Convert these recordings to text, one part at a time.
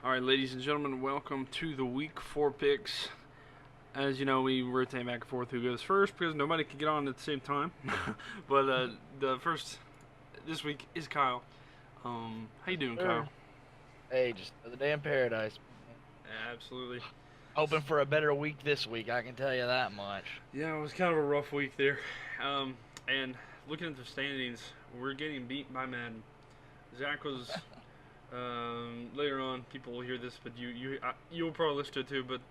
All right, ladies and gentlemen, welcome to the Week 4 picks. As you know, we rotate back and forth who goes first because nobody can get on at the same time. But the first this week is Kyle. How you doing, Kyle? Sure. Hey, just another day in paradise. Absolutely. Hoping for a better week this week, I can tell you that much. Yeah, it was kind of a rough week there. And looking at the standings, we're getting beat by Madden. Zach was later on. People will hear this, but you'll probably listen to it too. But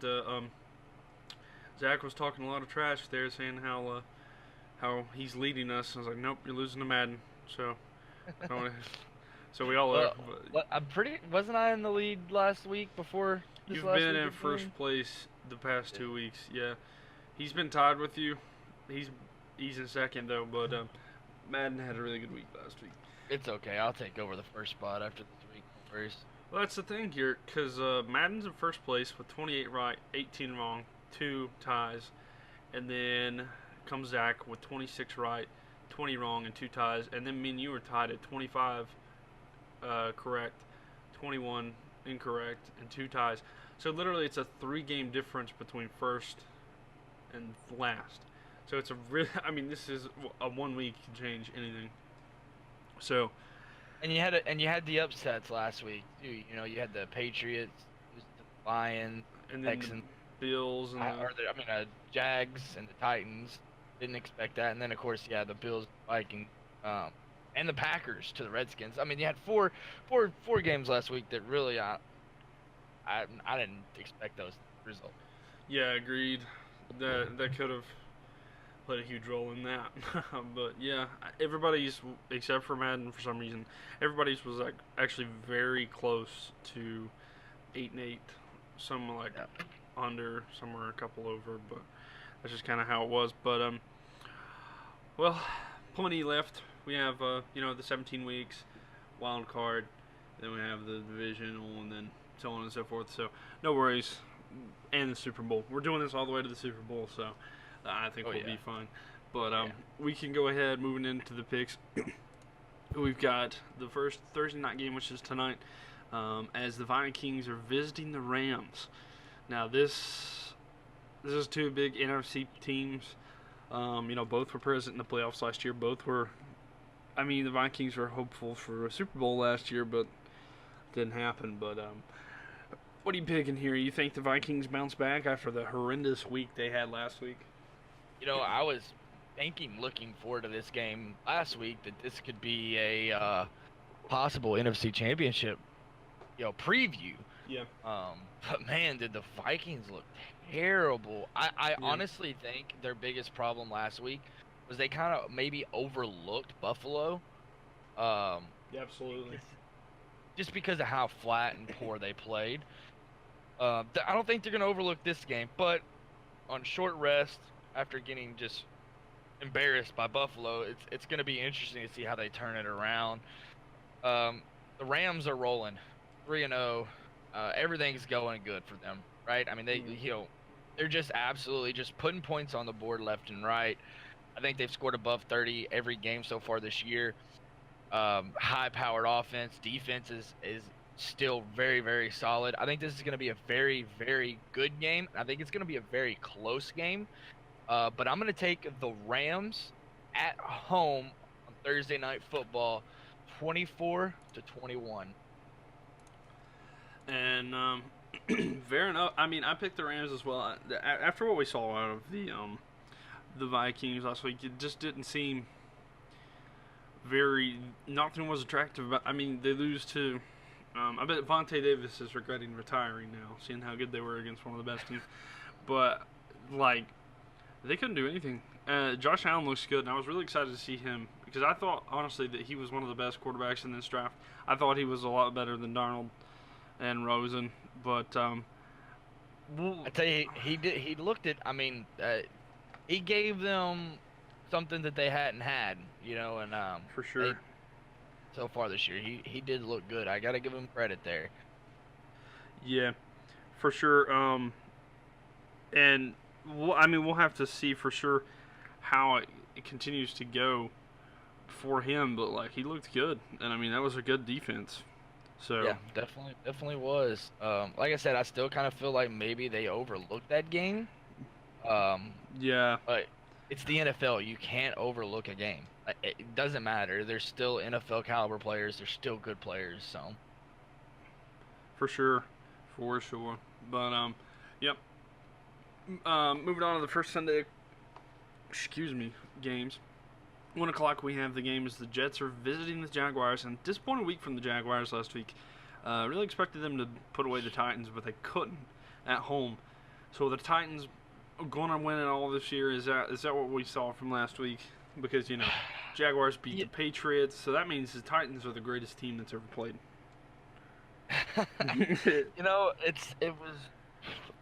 Zach was talking a lot of trash there, saying how he's leading us. I was like, nope, you're losing to Madden. So, so we all are. I'm pretty. Wasn't I in the lead last week before this You've last been week in of first playing? place the past 2 weeks. Yeah, he's been tied with you. He's in second though, but Madden had a really good week last week. It's okay. I'll take over the first spot after this week. No worries. Well, that's the thing here, because Madden's in first place with 28 right, 18 wrong, 2 ties. And then comes Zach with 26 right, 20 wrong, and 2 ties. And then me and you were tied at 25 correct, 21 incorrect, and 2 ties. So literally it's a 3-game difference between first and last. So it's a really, I mean, this is a 1 week can change anything. So And you had the upsets last week too. You know, you had the Patriots, the Lions, and then Texans, the Bills and Jags and the Titans. Didn't expect that. And then of course, yeah, the Bills, Vikings, and the Packers to the Redskins. I mean, you had four games last week that really I didn't expect those results. yeah, agreed. That could have played a huge role in that. But yeah, everybody's except for Madden for some reason, everybody's was like actually very close to 8-8. Some like Yeah. under, some were a couple over, but that's just kind of how it was. But well, plenty left. We have the 17 weeks, wild card, then we have the divisional, and then so on and so forth. So no worries, and the Super Bowl. We're doing this all the way to the Super Bowl, so I think we'll be fine. But we can go ahead moving into the picks. We've got the first Thursday night game, which is tonight, as the Vikings are visiting the Rams. Now this is 2 big NFC teams. Both were present in the playoffs last year. Both were. I mean, the Vikings were hopeful for a Super Bowl last year, but didn't happen. But what are you picking here? You think the Vikings bounce back after the horrendous week they had last week? You know, I was looking forward to this game last week, that this could be a possible NFC Championship, preview. Yeah. But man, did the Vikings look terrible. I honestly think their biggest problem last week was they kind of maybe overlooked Buffalo. Yeah, absolutely. Just because of how flat and poor they played. I don't think they're going to overlook this game, but on short rest, after getting just embarrassed by Buffalo, it's going to be interesting to see how they turn it around. The Rams are rolling 3-0. Everything's going good for them, right? I mean, they're just absolutely just putting points on the board left and right. I think they've scored above 30 every game so far this year. High-powered offense. Defense is still very, very solid. I think this is going to be a very, very good game. I think it's going to be a very close game. But I'm going to take the Rams at home on Thursday Night Football, 24-21. And fair enough. I mean, I picked the Rams as well. After what we saw out of the Vikings last week, it just didn't seem very. Nothing was attractive about. I mean, they lose to. I bet Vontae Davis is regretting retiring now, seeing how good they were against one of the best teams. But like, they couldn't do anything. Josh Allen looks good, and I was really excited to see him because I thought honestly that he was one of the best quarterbacks in this draft. I thought he was a lot better than Darnold and Rosen, but I tell you, he did. He looked at. I mean, he gave them something that they hadn't had, and for sure. So far this year, he did look good. I got to give him credit there. Yeah, for sure. And we'll have to see for sure how it continues to go for him. But like, he looked good, and I mean, that was a good defense. So Yeah, definitely was. Like I said, I still kind of feel like maybe they overlooked that game. Um, yeah, but it's the NFL. You can't overlook a game. It doesn't matter. They're still NFL caliber players. They're still good players. So for sure, for sure. But yep. Moving on to the first Sunday, excuse me, games. 1 o'clock we have the game as the Jets are visiting the Jaguars, and disappointing week from the Jaguars last week. Really expected them to put away the Titans, but they couldn't at home. So the Titans going to win it all this year. Is that what we saw from last week? Because Jaguars beat yeah. the Patriots, so that means the Titans are the greatest team that's ever played.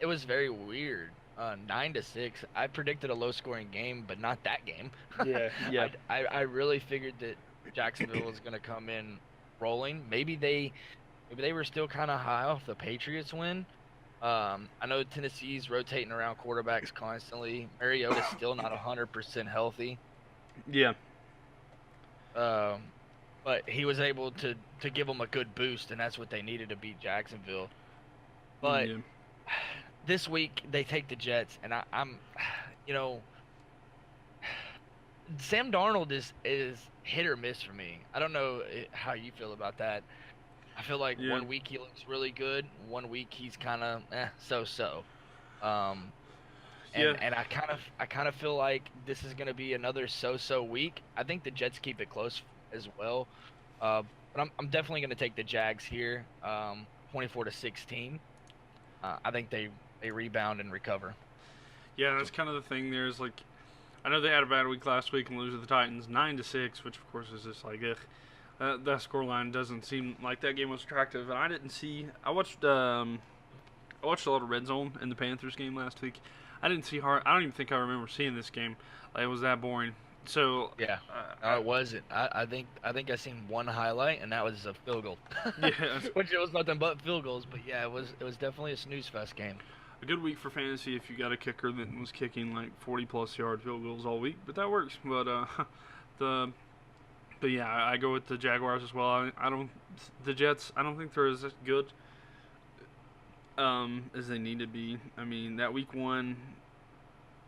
It was very weird. 9-6. I predicted a low-scoring game, but not that game. Yeah, yeah. I really figured that Jacksonville was going to come in rolling. Maybe they were still kind of high off the Patriots win. I know Tennessee's rotating around quarterbacks constantly. Mariota's still not 100% healthy. Yeah. Um, but he was able to give them a good boost, and that's what they needed to beat Jacksonville. But Yeah. this week they take the Jets, and I'm, you know, Sam Darnold is hit or miss for me. I don't know how you feel about that. I feel like Yeah. one week he looks really good, one week he's kind of so-so. Um, Yeah. and I kind of feel like this is going to be another so-so week. I think the Jets keep it close as well. But I'm definitely going to take the Jags here, 24-16. I think they rebound and recover. Yeah, that's kind of the thing. There's like, I know they had a bad week last week and lose to the Titans 9-6, which of course is just like, ugh. That scoreline doesn't seem like that game was attractive. And I didn't see. I watched a lot of Red Zone in the Panthers game last week. I didn't see hard. I don't even think I remember seeing this game. Like, it was that boring. So Yeah. No, it wasn't. I think I seen one highlight, and that was a field goal. yeah, Which it was nothing but field goals, but yeah, it was definitely a snooze fest game. a good week for fantasy if you got a kicker that was kicking like 40+ yard field goals all week. But that works. But the but yeah, I go with the Jaguars as well. I don't the Jets. I don't think they're as good as they need to be. I mean, that week one,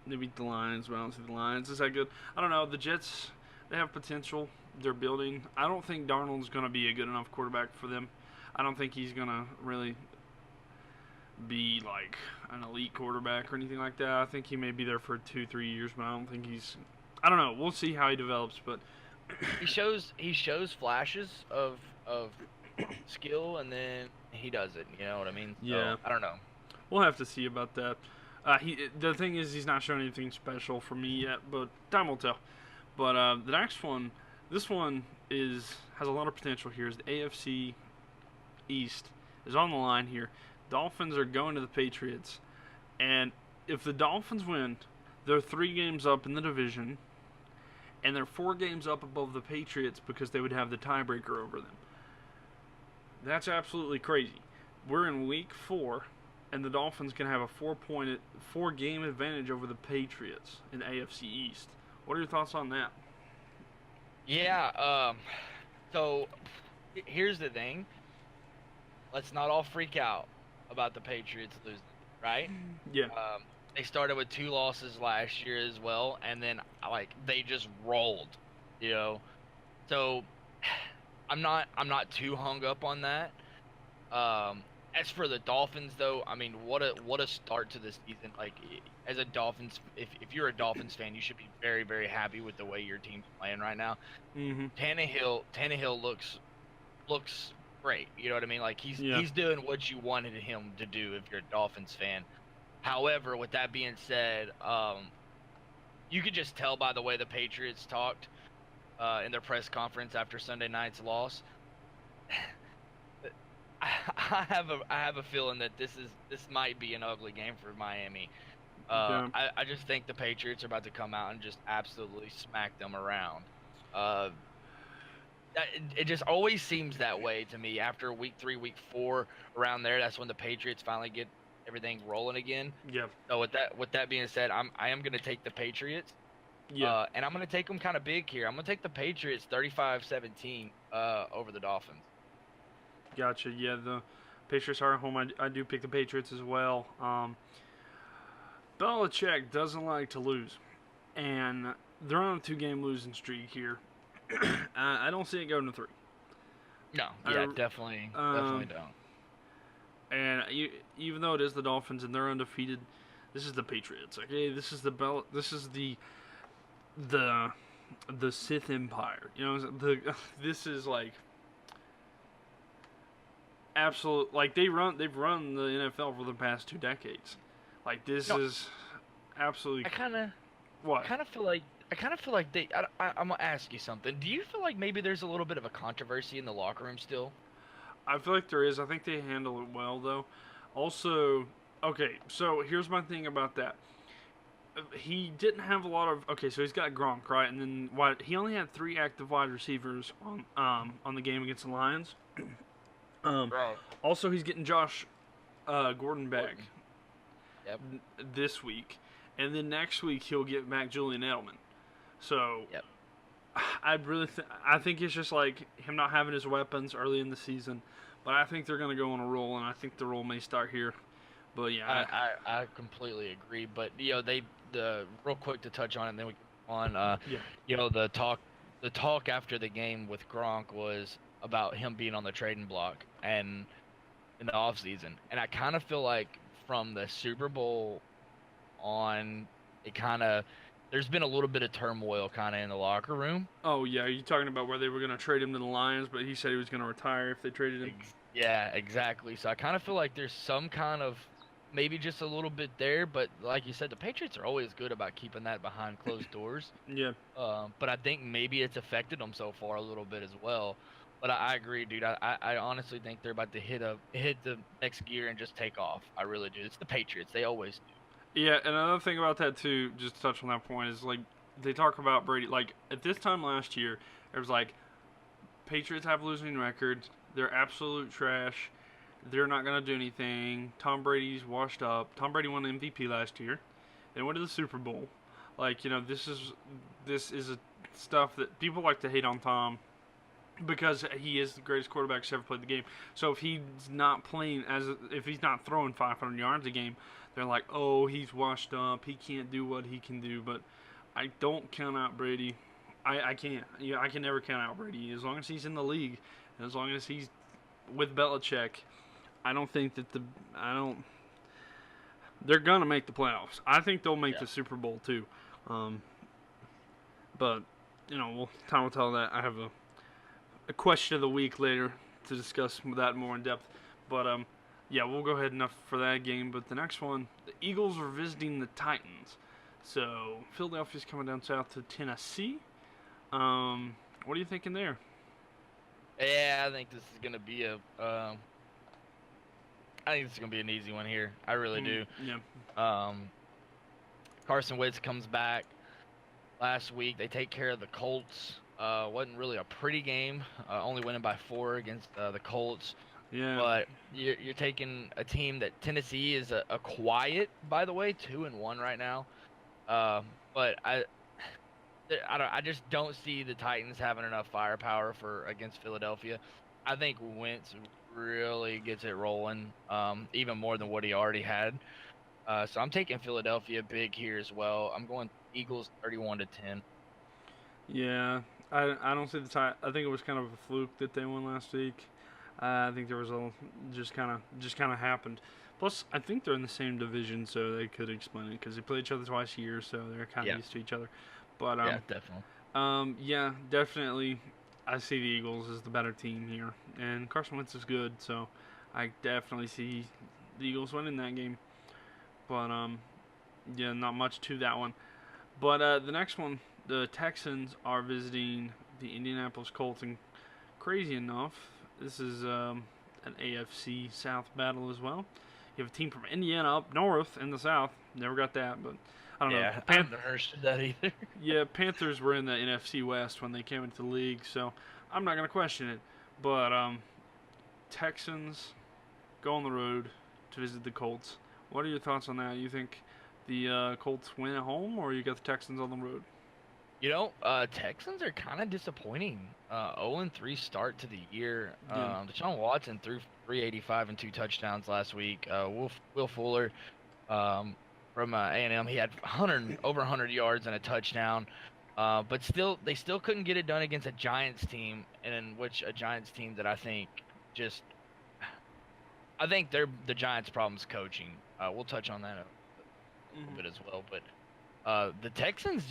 they beat the Lions. But I don't see the Lions. Is that good? I don't know. The Jets, they have potential. They're building. I don't think Darnold's going to be a good enough quarterback for them. I don't think he's going to really be like an elite quarterback or anything like that. I think he may be there for 2-3 years, but I don't think he's. I don't know. We'll see how he develops, but He shows flashes of skill, and then he does it. You know what I mean? So, yeah, I don't know. we'll have to see about that. The thing is, he's not showing anything special for me yet, but time will tell. But the next one, this one has a lot of potential here. Is the AFC East is on the line here. Dolphins are going to the Patriots, and if the Dolphins win, they're 3 games up in the division, and they're 4 games up above the Patriots because they would have the tiebreaker over them. That's absolutely crazy. We're in week 4, and the Dolphins can have a 4-game advantage over the Patriots in the AFC East. What are your thoughts on that? Yeah. So here's the thing. Let's not all freak out about the Patriots losing, right? Yeah, They started with 2 losses last year as well, and then like they just rolled, you know. So I'm not too hung up on that. As for the Dolphins, though, I mean, what a start to this season! Like, as a Dolphins, if you're a Dolphins fan, you should be very very happy with the way your team's playing right now. mm-hmm. Tannehill looks great. You know what I mean? Like Yeah, he's doing what you wanted him to do if you're a Dolphins fan. However, with that being said, you could just tell by the way the Patriots talked in their press conference after Sunday night's loss. I have a feeling that this might be an ugly game for Miami. yeah, I just think the Patriots are about to come out and just absolutely smack them around. It just always seems that way to me after week 3, week 4, around there. That's when the Patriots finally get everything rolling again. yeah, So with that being said, I am going to take the Patriots. yeah. And I'm going to take them kind of big here. I'm going to take the Patriots 35-17 over the Dolphins. Gotcha. Yeah, the Patriots are at home. I do pick the Patriots as well. Belichick doesn't like to lose, and they're on a 2-game losing streak here. I don't see it going to 3. No, yeah, I, definitely um, don't. and even though it is the Dolphins and they're undefeated, this is the Patriots. Okay, this is This is the the Sith Empire. You know, this is like absolute. Like they've run the NFL for the past 2 decades. Like this No, is absolutely I kind of what I kind of feel like I'm gonna ask you something. Do you feel like maybe there's a little bit of a controversy in the locker room still? I feel like there is. I think they handle it well though. Also, okay, so here's my thing about that. He didn't have a lot of okay, so he's got Gronk, right? And then he only had 3 active wide receivers on the game against the Lions. Um Right. Also he's getting Josh Gordon back Yep. this week. And then next week he'll get back Julian Edelman. So Yep. I think it's just like him not having his weapons early in the season, but I think they're going to go on a roll, and I think the roll may start here. But yeah, I completely agree. But the real quick to touch on it, and then we can on yeah, the talk after the game with Gronk was about him being on the trading block and in the off season, and I kind of feel like from the Super Bowl on, it kind of there's been a little bit of turmoil kind of in the locker room. oh yeah. Are you talking about where they were going to trade him to the Lions, but he said he was going to retire if they traded him? Yeah, exactly. So I kind of feel like there's some kind of maybe just a little bit there, but like you said, the Patriots are always good about keeping that behind closed doors. Yeah, But I think maybe it's affected them so far a little bit as well. But I agree, dude. I honestly think they're about to hit the next gear and just take off. I really do. It's the Patriots. They always yeah. And another thing about that too, just to touch on that point, is like they talk about Brady. Like at this time last year, it was like Patriots have losing records. They're absolute trash. They're not gonna do anything. Tom Brady's washed up. Tom Brady won the MVP last year. They went to the Super Bowl. Like this is a stuff that people like to hate on Tom because he is the greatest quarterback to ever played the game. So if he's not playing if he's not throwing 500 yards a game, they're like, oh, he's washed up. He can't do what he can do. But I don't count out Brady. I can't. Yeah, I can never count out Brady as long as he's in the league, and as long as he's with Belichick. I don't think that I don't. They're gonna make the playoffs. I think they'll make yeah. the Super Bowl too. Um, but time will tell that. I have a question of the week later to discuss that more in depth. But yeah, we'll go ahead enough for that game. But the next one, the Eagles are visiting the Titans. So Philadelphia's coming down south to Tennessee. What are you thinking there? Yeah, I think this is gonna be I think this is gonna be an easy one here. I really do. Yeah. Carson Wentz comes back last week. They take care of the Colts. Wasn't really a pretty game. Only winning by 4 against the Colts. Yeah. But you're taking a team that Tennessee is a quiet, by the way, 2-1 right now. But I just don't see the Titans having enough firepower against Philadelphia. I think Wentz really gets it rolling, even more than what he already had. So I'm taking Philadelphia big here as well. I'm going Eagles 31-10. Yeah, I don't see the tie. I think it was kind of a fluke that they won last week. I think there was just kind of happened. Plus, I think they're in the same division, so they could explain it because they play each other twice a year, so they're kind of used to each other. But yeah, definitely. Yeah, definitely. I see the Eagles as the better team here, and Carson Wentz is good, so I definitely see the Eagles winning that game. But yeah, not much to that one. But the next one, the Texans are visiting the Indianapolis Colts, and crazy enough, this is an AFC South battle as well. You have a team from Indiana up north in the South. Never got that, but I don't know. I've never heard that either. Yeah, Panthers were in the NFC West when they came into the league, so I'm not going to question it. But Texans go on the road to visit the Colts. What are your thoughts on that? You think the Colts win at home, or you got the Texans on the road? Texans are kind of disappointing. 0-3 start to the year. Yeah. Deshaun Watson threw 385 and 2 touchdowns last week. Will Fuller from A&M, he had over 100 yards and a touchdown. But still, they still couldn't get it done against a Giants team, and in which a Giants team that I think the Giants' problem is coaching. We'll touch on that a little bit as well, but. The Texans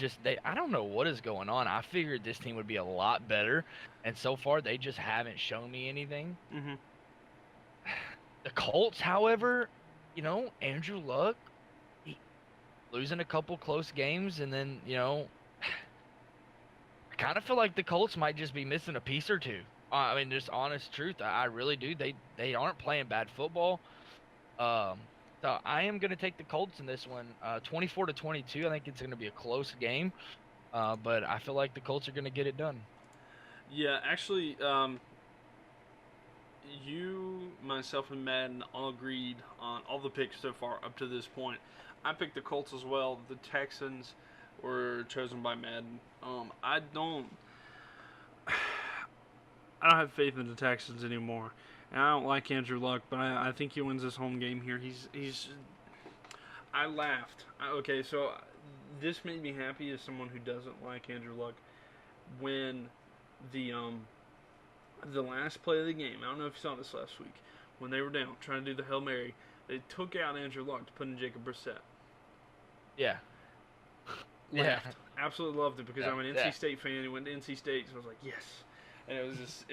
I don't know what is going on. I figured this team would be a lot better, and so far they just haven't shown me anything. Mm-hmm. The Colts, however, Andrew Luck, losing a couple close games, and then, I kind of feel like the Colts might just be missing a piece or two. I mean, just honest truth, I really do. They aren't playing bad football. So I am going to take the Colts in this one, 24-22. I think it's going to be a close game, but I feel like the Colts are going to get it done. Yeah, actually, you, myself, and Madden all agreed on all the picks so far up to this point. I picked the Colts as well. The Texans were chosen by Madden. I don't have faith in the Texans anymore. And I don't like Andrew Luck, but I think he wins this home game here. I laughed. Okay, so this made me happy as someone who doesn't like Andrew Luck. When the last play of the game, I don't know if you saw this last week, when they were down trying to do the Hail Mary, they took out Andrew Luck to put in Jacob Brissett. Yeah. Laughed. Absolutely loved it because I'm an NC yeah. State fan. He went to NC State, so I was like, yes. And it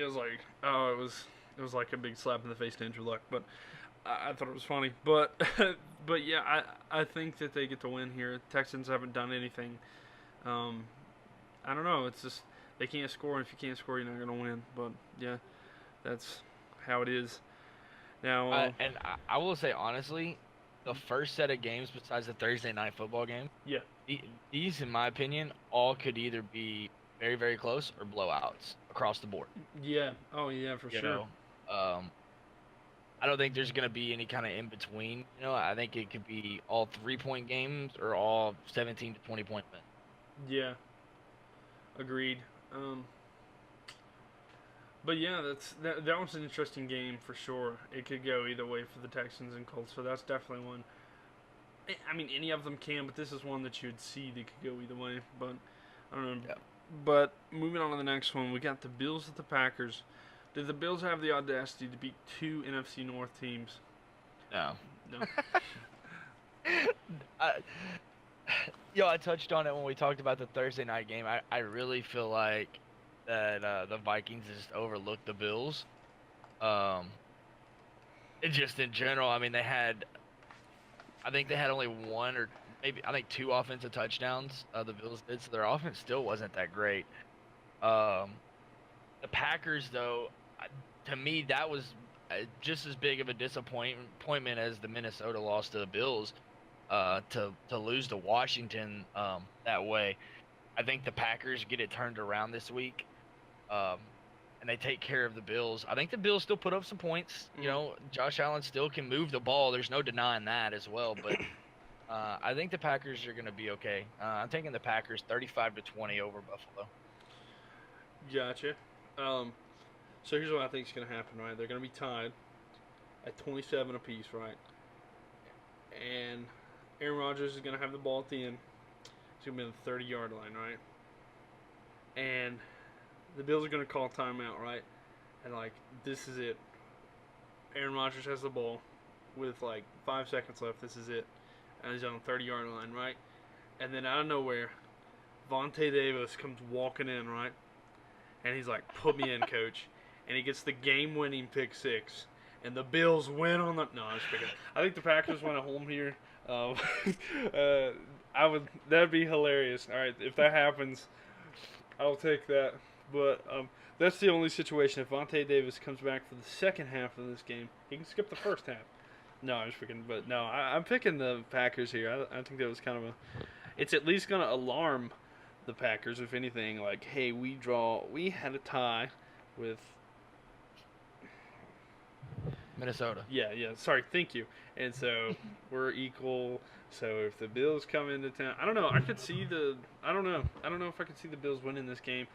was like, oh, it was like a big slap in the face to Andrew Luck, but I thought it was funny. But but yeah, I think that they get to win here. Texans haven't done anything. I don't know. It's just they can't score, and if you can't score, you're not going to win. But yeah, that's how it is. Now, and I will say honestly, the first set of games besides the Thursday night football game, yeah, these in my opinion all could either be very, very close or blowouts across the board. Yeah. Oh yeah, for sure. I don't think there's going to be any kind of in between. I think it could be all 3-point games or all 17 to 20-point wins. Yeah. Agreed. But yeah, that was an interesting game for sure. It could go either way for the Texans and Colts, so that's definitely one. I mean, any of them can, but this is one that you would see that could go either way. But I don't know. Yeah. But moving on to the next one, we got the Bills at the Packers. Did the Bills have the audacity to beat two NFC North teams? No. No. I touched on it when we talked about the Thursday night game. I really feel like that the Vikings just overlooked the Bills. Just in general, I mean, I think they had only one or maybe two offensive touchdowns. The Bills did, so their offense still wasn't that great. The Packers, though, to me, that was just as big of a disappointment as the Minnesota loss to the Bills. To lose to Washington that way, I think the Packers get it turned around this week, and they take care of the Bills. I think the Bills still put up some points. Josh Allen still can move the ball. There's no denying that as well. But I think the Packers are going to be okay. I'm taking the Packers 35-20 over Buffalo. Gotcha. So here's what I think is going to happen, right? They're going to be tied at 27 apiece, right? And Aaron Rodgers is going to have the ball at the end. It's going to be on the 30-yard line, right? And the Bills are going to call timeout, right? And, this is it. Aaron Rodgers has the ball with, 5 seconds left. This is it. And he's on the 30-yard line, right? And then out of nowhere, Vontae Davis comes walking in, right? And he's like, put me in, coach. And he gets the game-winning pick six. And the Bills win on the... No, I'm just picking. I think the Packers win at home here. That'd be hilarious. All right, if that happens, I'll take that. But that's the only situation. If Vontae Davis comes back for the second half of this game, he can skip the first half. No, I'm just picking. But no, I'm picking the Packers here. I think that was kind of a... It's at least going to alarm the Packers, if anything. Hey, we had a tie with... Minnesota. Yeah, yeah. Sorry, thank you. And so we're equal. So if the Bills come into town, I don't know. I could see the. I don't know. I don't know if I could see the Bills winning this game.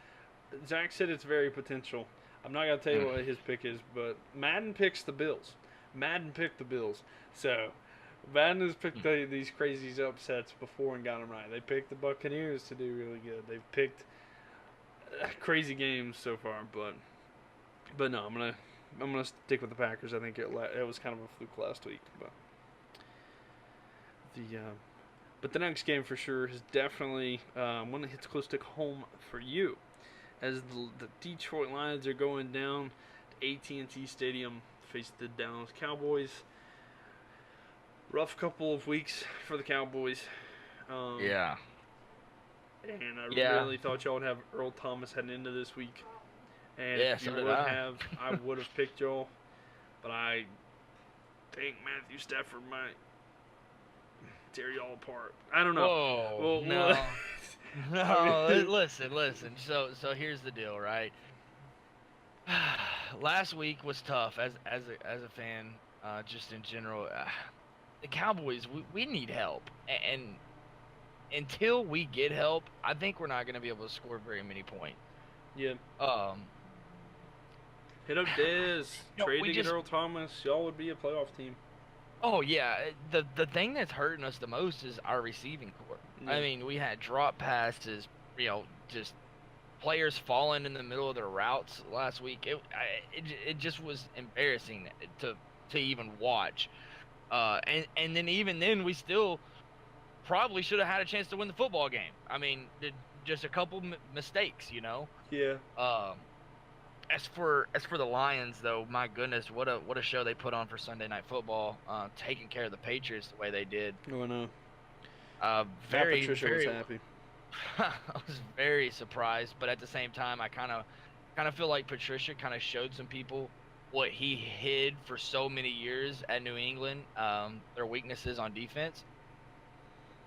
Zach said it's very potential. I'm not gonna tell you what his pick is, but Madden picks the Bills. Madden picked the Bills. So Madden has picked these crazy upsets before and got them right. They picked the Buccaneers to do really good. They've picked crazy games so far, but no, I'm gonna stick with the Packers. I think it was kind of a fluke last week, but the next game for sure is definitely one that hits close to home for you, as the Detroit Lions are going down to AT&T Stadium to face the Dallas Cowboys. Rough couple of weeks for the Cowboys. Yeah. And I really thought y'all would have Earl Thomas heading into this week. And if you would have, I would have picked y'all. But I think Matthew Stafford might tear y'all apart. I don't know. Whoa, no. No, listen. So here's the deal, right? Last week was tough as a fan, just in general. The Cowboys, we need help, and until we get help, I think we're not going to be able to score very many points. Yeah. Hit up Dez. Trade to get Earl Thomas. Y'all would be a playoff team. Oh yeah, the thing that's hurting us the most is our receiving core. Yeah. I mean, we had drop passes, just players falling in the middle of their routes last week. It just was embarrassing to even watch. And then even then, we still probably should have had a chance to win the football game. I mean, just a couple mistakes, Yeah. As for the Lions, though, my goodness, what a show they put on for Sunday Night Football, taking care of the Patriots the way they did. Oh no. Patricia was happy. I was very surprised, but at the same time, I kind of feel like Patricia kind of showed some people what he hid for so many years at New England, their weaknesses on defense,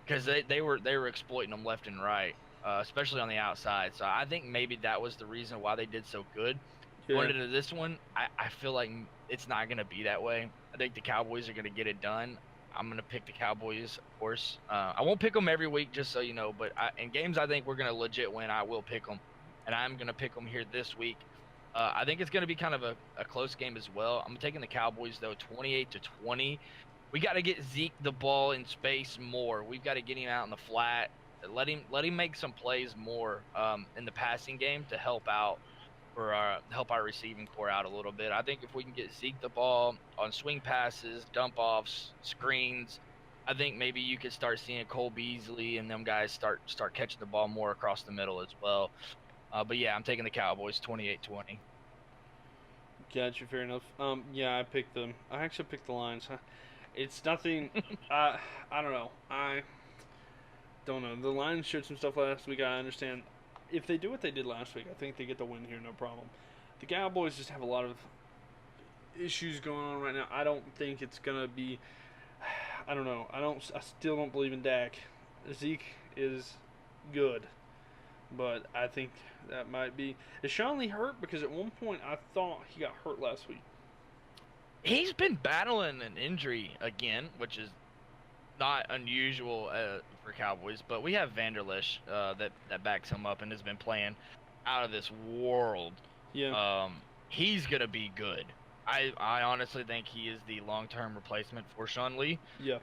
because they were exploiting them left and right, especially on the outside. So I think maybe that was the reason why they did so good. Yeah. Going into this one, I feel like it's not going to be that way. I think the Cowboys are going to get it done. I'm going to pick the Cowboys, of course. I won't pick them every week, just so you know, but in games I think we're going to legit win, I will pick them, and I'm going to pick them here this week. I think it's going to be kind of a close game as well. I'm taking the Cowboys, though, 28-20. We got to get Zeke the ball in space more. We've got to get him out in the flat. Let him make some plays more in the passing game to help out for help our receiving core out a little bit. I think if we can get Zeke the ball on swing passes, dump offs, screens, I think maybe you could start seeing Cole Beasley and them guys start catching the ball more across the middle as well. But yeah, I'm taking the Cowboys 28-20. Gotcha, fair enough. Yeah, I picked them. I actually picked the Lions. It's nothing. I don't know. I don't know. The Lions showed some stuff last week. I understand. If they do what they did last week, I think they get the win here, no problem. The Cowboys just have a lot of issues going on right now. I don't think it's gonna be. I don't know. I still don't believe in Dak. Zeke is good, but I think that might be. Is Sean Lee hurt? Because at one point I thought he got hurt last week. He's been battling an injury again, which is not unusual for Cowboys. But we have Vanderlish that backs him up and has been playing out of this world. Yeah. He's gonna be good. I honestly think he is the long-term replacement for Sean Lee. Yeah.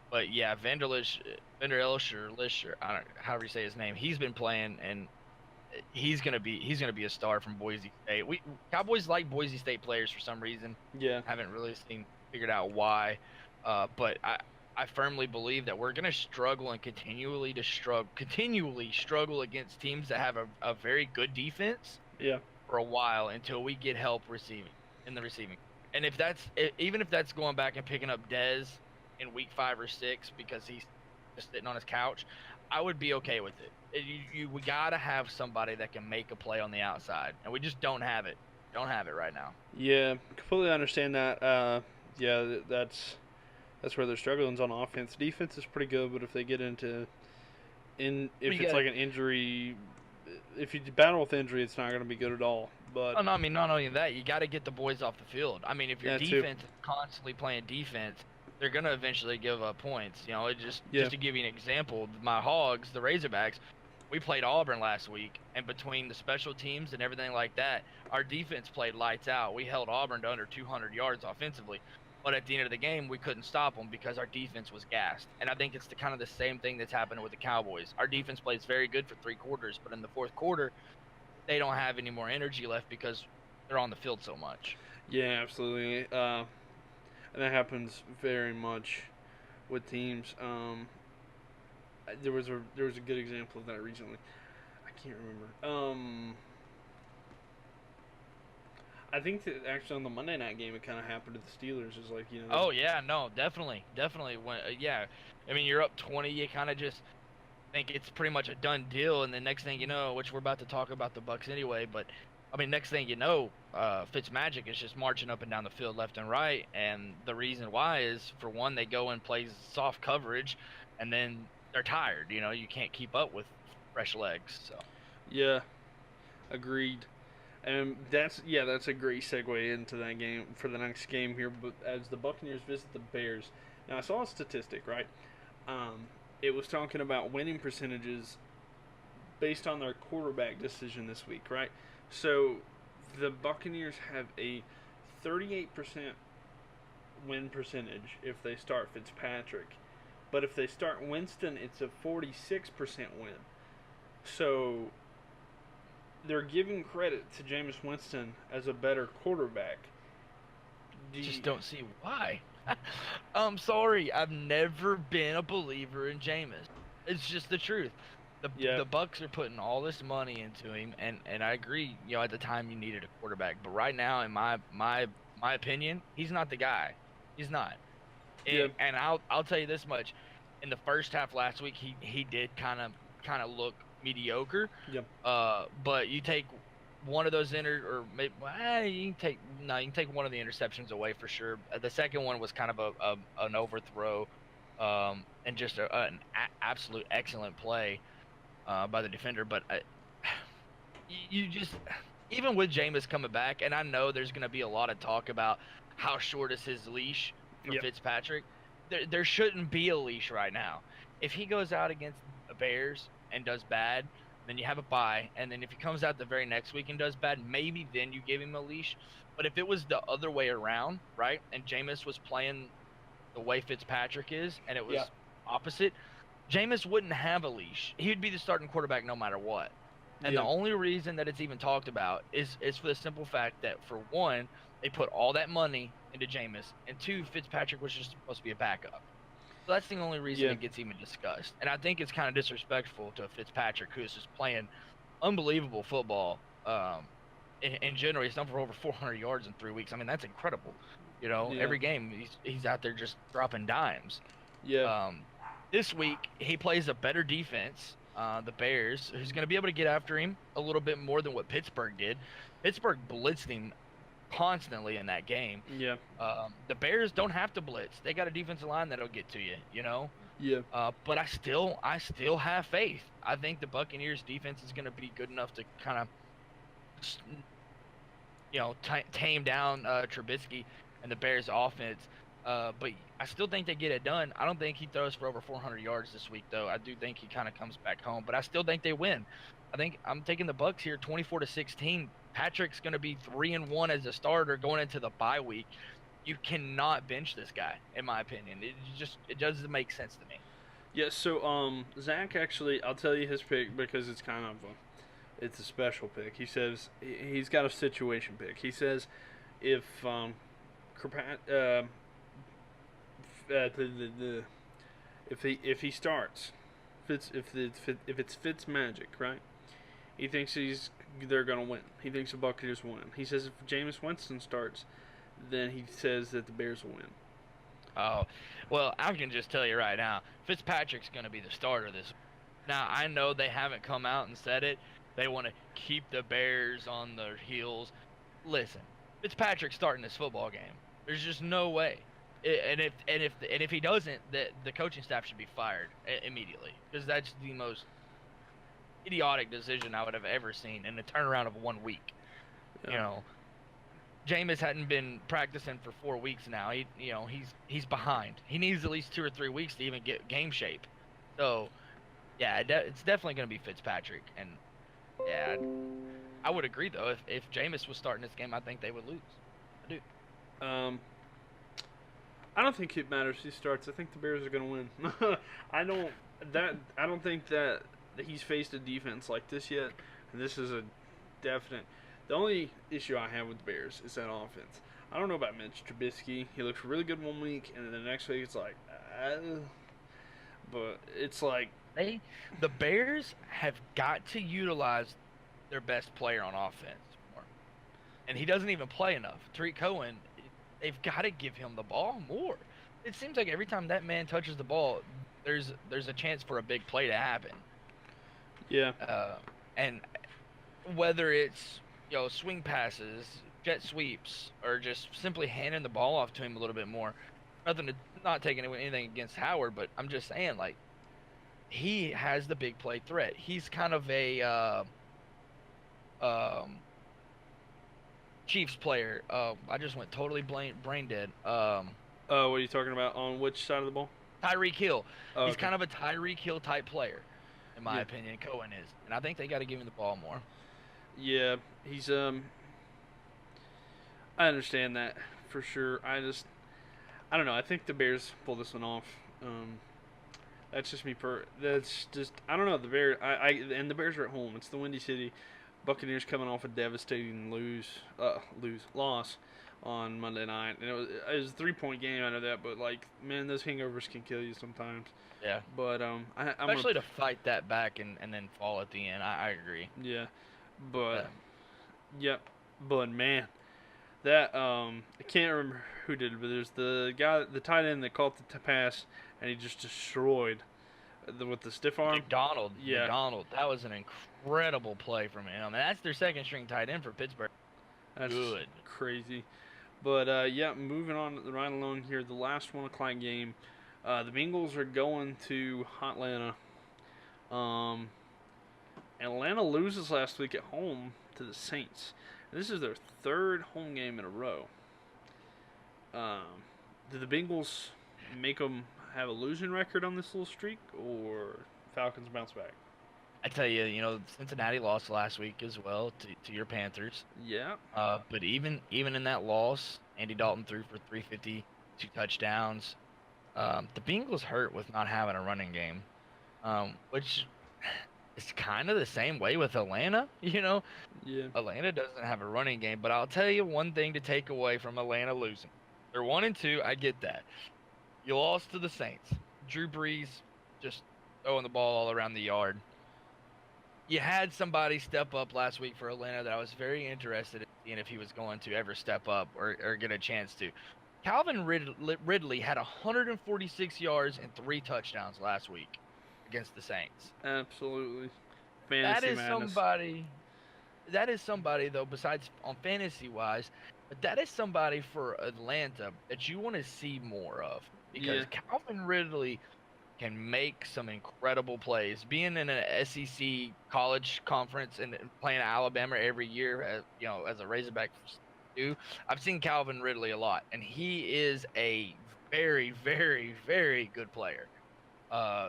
But yeah, Vanderlish, or I don't know, however you say his name, he's been playing, and he's gonna be a star from Boise State. Cowboys like Boise State players for some reason. Yeah. Haven't really figured out why. But I firmly believe that we're gonna struggle and continually struggle against teams that have a very good defense. Yeah. For a while until we get help in the receiving. And even if that's going back and picking up Dez in week 5 or 6 because he's just sitting on his couch, I would be okay with it. We gotta have somebody that can make a play on the outside, and we just don't have it. Don't have it right now. Yeah, completely understand that. Yeah, that's where they're struggling is on offense. Defense is pretty good, but if they get like an injury, if you battle with injury, it's not going to be good at all. But Oh, no, I mean, not only that, you got to get the boys off the field. I mean, if your yeah, too. defense is constantly playing defense, they're gonna eventually give up points. You know, it just Yeah. to give you an example, my Hogs, the Razorbacks, we played Auburn last week, and between the special teams and everything like that, our defense played lights out. We held Auburn to under 200 yards offensively, but at the end of the game, we couldn't stop them because our defense was gassed. And I think it's kind of the same thing that's happening with the Cowboys. Our defense plays very good for 3 quarters, but in the fourth quarter, they don't have any more energy left because they're on the field so much. Yeah, absolutely. And that happens very much with teams. There was a good example of that recently. I can't remember. I think that actually on the Monday night game it kind of happened to the Steelers. Is like Oh yeah, no, definitely. When yeah, I mean you're up 20, you kind of just think it's pretty much a done deal, and the next thing you know, which we're about to talk about the Bucks anyway, but I mean next thing you know, Fitzmagic is just marching up and down the field left and right, and the reason why is for one they go and play soft coverage, and then they're tired. You know, you can't keep up with fresh legs. So Yeah, agreed. And that's a great segue into that game for the next game here. But as the Buccaneers visit the Bears, now I saw a statistic, right? It was talking about winning percentages based on their quarterback decision this week, right? So the Buccaneers have a 38% win percentage if they start Fitzpatrick, but if they start Winston, it's a 46% win. So they're giving credit to Jameis Winston as a better quarterback. just don't see why. I'm sorry, I've never been a believer in Jameis. It's just the truth. The Bucks are putting all this money into him, and I agree. You know, at the time you needed a quarterback, but right now, in my opinion, he's not the guy. He's not. And I'll tell you this much: in the first half last week, he did kind of look mediocre. Yep. But you take one of those you can take one of the interceptions away for sure. The second one was kind of an overthrow, and just an absolute excellent play by the defender. But you just, even with Jameis coming back, and I know there's going to be a lot of talk about how short is his leash for Fitzpatrick. There shouldn't be a leash right now. If he goes out against the Bears and does bad, then you have a bye, and then if he comes out the very next week and does bad, maybe then you give him a leash. But if it was the other way around, right, and Jameis was playing the way Fitzpatrick is, and it was opposite, Jameis wouldn't have a leash. He would be the starting quarterback no matter what. And the only reason that it's even talked about is for the simple fact that, for one, they put all that money into Jameis, and two, Fitzpatrick was just supposed to be a backup. So that's the only reason it gets even discussed. And I think it's kind of disrespectful to Fitzpatrick, who's just playing unbelievable football. In general, he's done for over 400 yards in 3 weeks. I mean, that's incredible. You know, every game he's out there just dropping dimes. Yeah. This week, he plays a better defense, the Bears, who's going to be able to get after him a little bit more than what Pittsburgh did. Pittsburgh blitzed him constantly in that game. Yeah. The Bears don't have to blitz. They got a defensive line that'll get to you, you know? Yeah. But I still have faith. I think the Buccaneers defense is going to be good enough to kind of, you know, tame down Trubisky and the Bears offense. But I still think they get it done. I don't think he throws for over 400 yards this week, though. I do think he kind of comes back home, but I still think they win. I think I'm taking the Bucks here, 24-16. Patrick's going to be 3-1 as a starter going into the bye week. You cannot bench this guy, in my opinion. It doesn't make sense to me. Yeah. So Zach actually, I'll tell you his pick because it's kind of it's a special pick. He says he's got a situation pick. He says if if he starts if it's Fitzmagic, right? He thinks they're gonna win. He thinks the Buccaneers will win. He says if Jameis Winston starts, then he says that the Bears will win. Oh, well, I can just tell you right now, Fitzpatrick's going to be the starter this. Now, I know they haven't come out and said it. They want to keep the Bears on their heels. Listen, Fitzpatrick's starting this football game. There's just no way. And if he doesn't, the coaching staff should be fired immediately, because that's the most idiotic decision I would have ever seen in a turnaround of 1 week. You Yeah. know, Jameis hadn't been practicing for 4 weeks now. He's behind. He needs at least 2 or 3 weeks to even get game shape. So yeah, it's definitely going to be Fitzpatrick. And yeah, I would agree though. If Jameis was starting this game, I think they would lose. I do. Um, I don't think it matters who starts. I think the Bears are going to win. I don't I don't think that he's faced a defense like this yet, and this is a definite. The only issue I have with the Bears is that offense. I don't know about Mitch Trubisky. He looks really good one week, and then the next week it's like, but it's like, They the Bears have got to utilize their best player on offense more. And he doesn't even play enough. Tariq Cohen, they've got to give him the ball more. It seems like every time that man touches the ball, there's a chance for a big play to happen. yeah, And whether it's swing passes, jet sweeps, or just simply handing the ball off to him a little bit more. Not taking anything against Howard, but I'm just saying like he has the big play threat. He's kind of a um, Chiefs player. I just went totally brain dead. what are you talking about? On which side of the ball? Tyreek Hill. Oh, He's okay. kind of a Tyreek Hill type player, in my Yeah, opinion. Cohen is, and I think they got to give him the ball more. yeah. He's I understand that for sure. I don't know. I think the Bears pull this one off. That's just me. That's just I don't know. The Bears. And the Bears are at home. It's the Windy City. Buccaneers coming off a devastating loss on Monday night, and it was a 3 point game. I know that, but like, man, those hangovers can kill you sometimes. Yeah, But I'm gonna especially to fight that back and then fall at the end. I agree. yeah, but Uh, yep, but man, that I can't remember who did it, but there's the guy, the tight end that caught the pass, and he just destroyed with the stiff arm. Yeah, McDonald, that was an incredible play from him. And that's their second string tight end for Pittsburgh. that's Good. crazy. But yeah, moving on right along here, the last 1 o'clock game. The Bengals are going to Atlanta. Um, Atlanta loses last week at home to the Saints. This is their third home game in a row. Did the Bengals make them have a losing record on this little streak, or Falcons bounce back? I tell you, Cincinnati lost last week as well to your Panthers. Yeah, But even in that loss, Andy Dalton threw for 350, 2 touchdowns. The Bengals hurt with not having a running game, which is kind of the same way with Atlanta. yeah, Atlanta doesn't have a running game, but I'll tell you one thing to take away from Atlanta losing. They're 1-2. I get that. You lost to the Saints. Drew Brees just throwing the ball all around the yard. You had somebody step up last week for Atlanta that I was very interested in seeing if he was going to ever step up or get a chance to. Calvin Ridley had 146 yards and 3 touchdowns last week against the Saints. absolutely. That Fantasy is madness. somebody. That is somebody though. Besides on fantasy wise, but that is somebody for Atlanta that you want to see more of because Yeah, Calvin Ridley can make some incredible plays. Being in an SEC college conference and playing Alabama every year, as a Razorback do, I've seen Calvin Ridley a lot, and he is a very, very, very good player.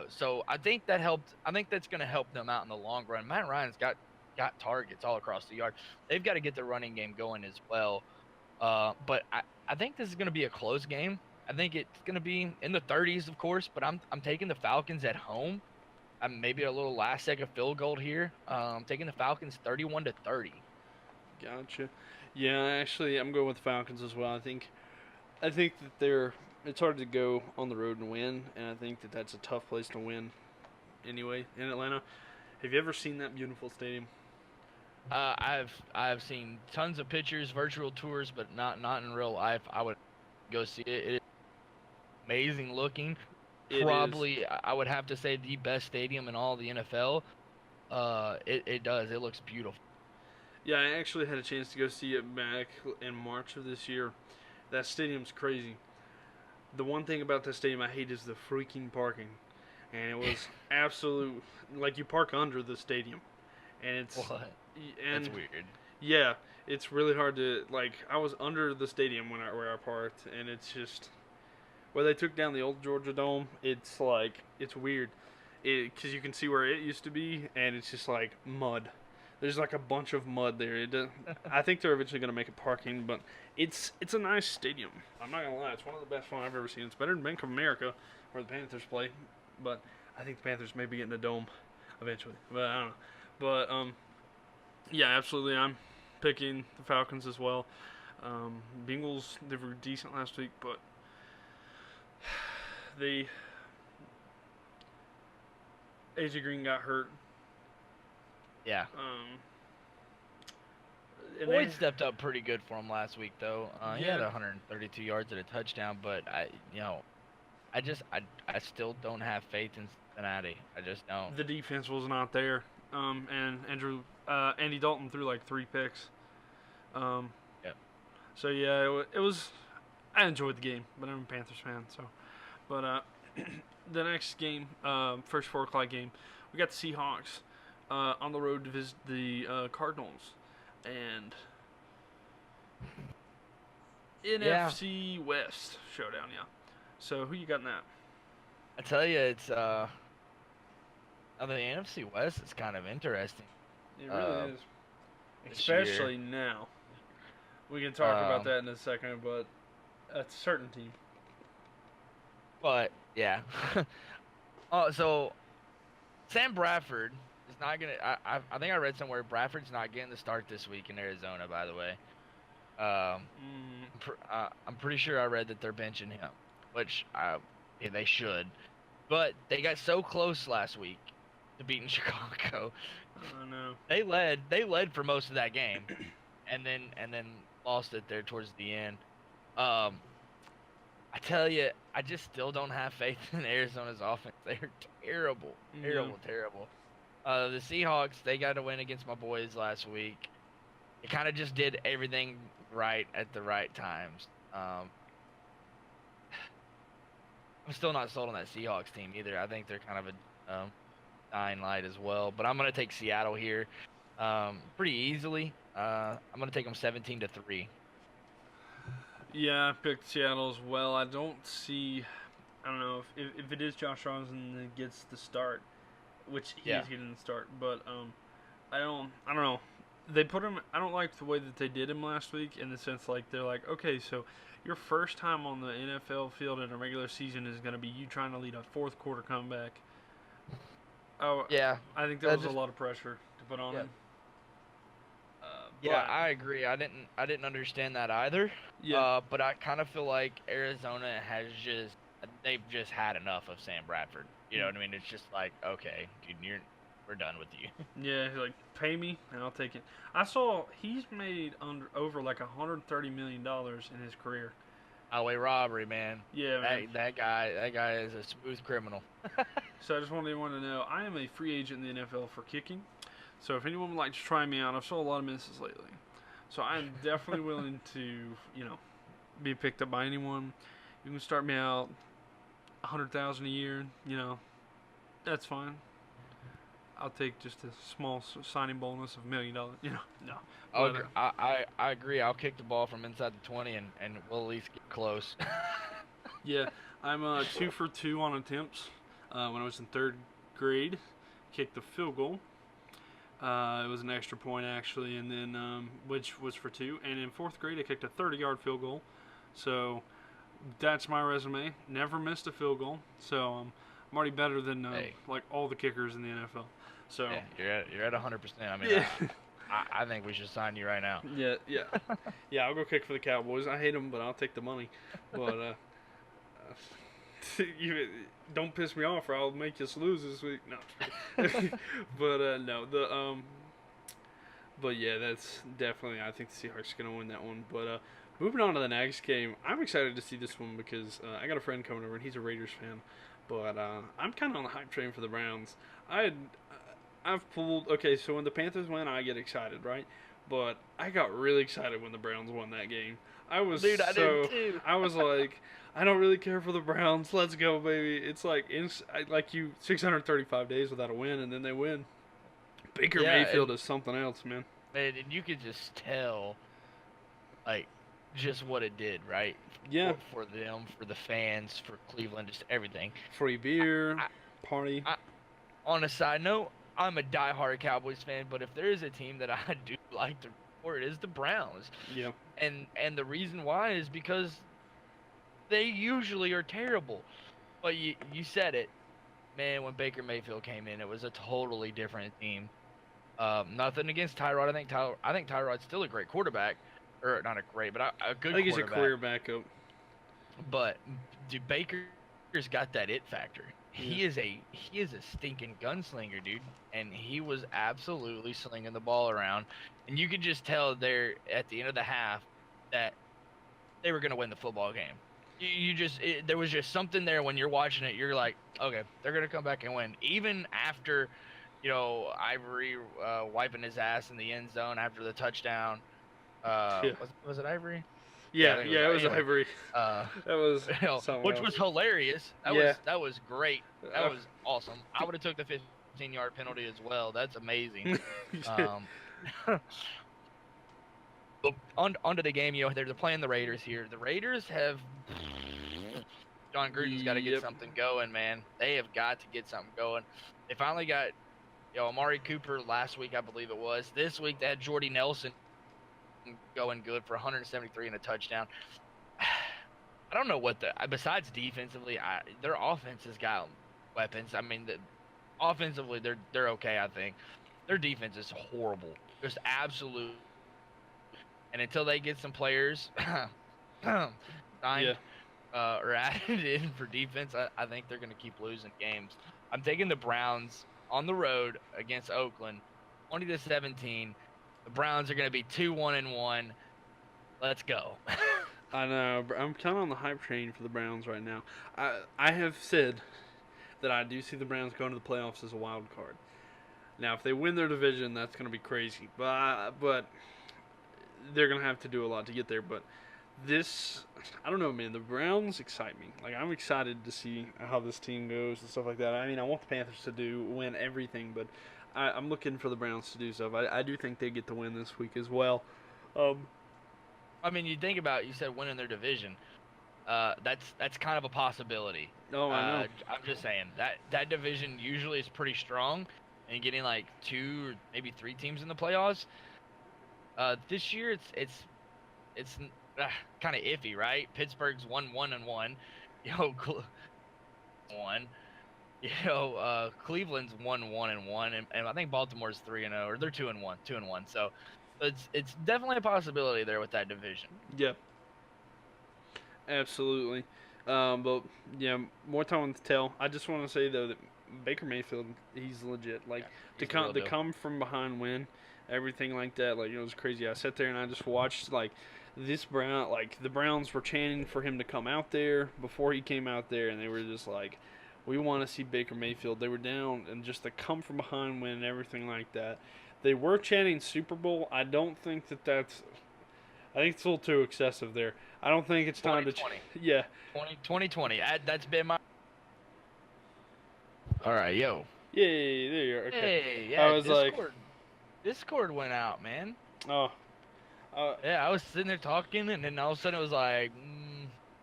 So I think that helped. I think that's going to help them out in the long run. Matt Ryan's got targets all across the yard. They've got to get the running game going as well. But I think this is going to be a close game. I think it's going to be in the 30s, of course, but I'm taking the Falcons at home. Maybe a little last second field goal here. I'm taking the Falcons 31-30. gotcha. Yeah, actually, I'm going with the Falcons as well. I think that it's hard to go on the road and win, and I think that that's a tough place to win. Anyway, in Atlanta, have you ever seen that beautiful stadium? I've seen tons of pictures, virtual tours, but not in real life. I would go see it. It is amazing looking. It is. Probably, I would have to say the best stadium in all the NFL. It does. It looks beautiful. Yeah, I actually had a chance to go see it back in March of this year. That stadium's crazy. The one thing about that stadium I hate is the freaking parking, and it was absolute like you park under the stadium, and it's What? and That's weird. Yeah, it's really hard to like. I was under the stadium where I parked, and it's just where they took down the old Georgia Dome. It's like it's weird, because you can see where it used to be, and it's just like mud. There's like a bunch of mud there. I think they're eventually gonna make it parking, but it's a nice stadium. I'm not gonna lie, it's one of the best one I've ever seen. It's better than Bank of America, where the Panthers play, but I think the Panthers may be getting a dome eventually. But I don't know. But yeah, absolutely. I'm picking the Falcons as well. Bengals, they were decent last week, but the AJ Green got hurt. Yeah. Boyd stepped up pretty good for him last week, though. He had Yeah. 132 yards and a touchdown, but I still don't have faith in Cincinnati. I just don't. The defense was not there. And Andy Dalton threw like 3 picks. Yep. So yeah, it was. I enjoyed the game, but I'm a Panthers fan. So, but the next game, first 4 o'clock game, we got the Seahawks on the road to visit the Cardinals, and NFC West showdown. Yeah. So who you got in that? I tell you, it's the NFC West is kind of interesting. It really is, this especially now. We can talk about that in a second, but a certain team. But yeah. So Sam Bradford is not gonna. I think I read somewhere Bradford's not getting the start this week in Arizona. By the way, I'm pretty sure I read that they're benching him, which they should. But they got so close last week to beating Chicago. I know. They led for most of that game, and then lost it there towards the end. I tell you, I just still don't have faith in Arizona's offense. They're terrible. The Seahawks, they got a win against my boys last week. They kind of just did everything right at the right times. I'm still not sold on that Seahawks team either. I think they're kind of a dying light as well. But I'm going to take Seattle here pretty easily. I'm going to take them 17-3. Yeah, I picked Seattle as well. I don't know if it is Josh Rosen that gets the start, which he is getting the start, but I don't know. They put him. I don't like the way that they did him last week in the sense like they're like, okay, so your first time on the NFL field in a regular season is going to be you trying to lead a fourth quarter comeback. Oh yeah, I think that was a lot of pressure to put on him. Yeah, I agree. I didn't understand that either. Yeah. But I kind of feel like Arizona they've just had enough of Sam Bradford. You know what I mean? It's just like, okay, dude, we're done with you. Yeah, like pay me and I'll take it. I saw he's made over like $130 million in his career. Highway robbery, man. Yeah, man. That guy is a smooth criminal. So I just wanted everyone to know I am a free agent in the NFL for kicking. So if anyone would like to try me out, I've saw a lot of misses lately. So I'm definitely willing to, be picked up by anyone. You can start me out $100,000 a year. That's fine. I'll take just a small signing bonus of $1 million. No. I agree. I'll kick the ball from inside the 20, and we'll at least get close. Yeah, I'm 2 for 2 on attempts. When I was in 3rd grade, kicked the field goal. It was an extra point actually, and then which was for 2. And in 4th grade, I kicked a 30-yard field goal. So that's my resume. Never missed a field goal. So I'm already better than like all the kickers in the NFL. So yeah, you're at 100%. I mean, yeah. I think we should sign you right now. Yeah. Yeah, I'll go kick for the Cowboys. I hate them, but I'll take the money. But don't piss me off, or I'll make us lose this week. No, but no. But yeah, that's definitely. I think the Seahawks are gonna win that one. But moving on to the next game, I'm excited to see this one because I got a friend coming over and he's a Raiders fan. But I'm kind of on the hype train for the Browns. I've pulled. Okay, so when the Panthers win, I get excited, right? But I got really excited when the Browns won that game. I was Dude, I did too. I was like, I don't really care for the Browns. Let's go, baby. It's like 635 days without a win, and then they win. Baker Mayfield is something else, man. and you could just tell, like, just what it did, right? Yeah, For them, for the fans, for Cleveland, just everything. free I, beer, I, party. I, on a side note, I'm a diehard Cowboys fan, but if there is a team that I do like to support, it is the Browns. Yeah, And the reason why is because they usually are terrible. But you said it, man. When Baker Mayfield came in, it was a totally different team. Nothing against Tyrod. I think Tyrod's still a great quarterback, or not a great, but a I good think he's a quarterback. career backup. But dude, Baker's got that it factor. Yeah, He is a stinking gunslinger, dude, and he was absolutely slinging the ball around, and you could just tell there at the end of the half that they were going to win the football game. There was just something there when you're watching it. You're like, okay, they're going to come back and win, even after, Ivory wiping his ass in the end zone after the touchdown. yeah, Was it Ivory? Yeah, I yeah, think it was. yeah. It was Anyway, Ivory. uh, That was something which else. was hilarious. Yeah. That was great. That Uh, was awesome. I would have took the 15-yard penalty as well. That's amazing. Um, but onto the game. They're playing the Raiders here. The Raiders have John Gruden's got to get Yep. something going, man. They have got to get something going. They finally got Amari Cooper last week, I believe it was. This week they had Jordy Nelson going good for 173 and a touchdown. I don't know what besides defensively, their offense has got weapons. I mean, offensively they're okay. I think their defense is horrible, just absolute. And until they get some players signed Yeah. or added in for defense, I think they're going to keep losing games. I'm taking the Browns on the road against Oakland, 20-17. The Browns are going to be 2-1-1. Let's go. I know. I'm kind of on the hype train for the Browns right now. I have said that I do see the Browns going to the playoffs as a wild card. Now, if they win their division, that's going to be crazy. But they're going to have to do a lot to get there. But this, I don't know, man. The Browns excite me. Like, I'm excited to see how this team goes and stuff like that. I mean, I want the Panthers to win everything, but I'm looking for the Browns to do stuff. I do think they get the win this week as well. I mean, you said winning their division. That's kind of a possibility. Oh, I know. I'm just saying that division usually is pretty strong, and getting like 2 or maybe 3 teams in the playoffs. This year it's kind of iffy, right? Pittsburgh's 1-1-1, one. Cleveland's 1-1-1, and I think Baltimore's 3-0, or they're 2-1, 2-1. So it's definitely a possibility there with that division. Yeah. Absolutely. But yeah, more time to tell. I just want to say though that Baker Mayfield, he's legit. Like He's to come from behind, win, everything like that. Like it was crazy. I sat there and I just watched like the Browns were chanting for him to come out there before he came out there, and they were just like, we want to see Baker Mayfield. They were down and just to come from behind, win, and everything like that. They were chanting Super Bowl. I don't think that's. I think it's a little too excessive there. I don't think it's time to. Yeah. 2020. That's been my. All right, yo. Yay, there you are. Okay. Hey, yeah. I was Discord went out, man. oh. Yeah, I was sitting there talking, and then all of a sudden it was like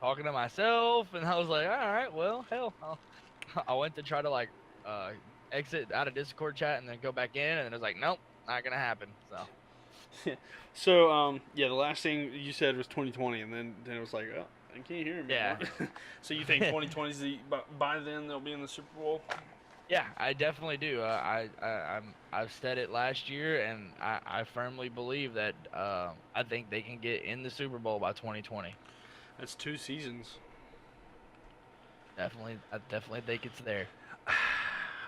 talking to myself, and I was like, all right, well, hell, I went to try to like exit out of Discord chat and then go back in, and it was like, nope, not gonna happen. So. So yeah, the last thing you said was 2020, and then it was like, oh, I can't hear him anymore. Yeah. So you think 2020 is by then they'll be in the Super Bowl? Yeah, I definitely do. I've said it last year, and I firmly believe that I think they can get in the Super Bowl by 2020. That's 2 seasons. I definitely think it's there.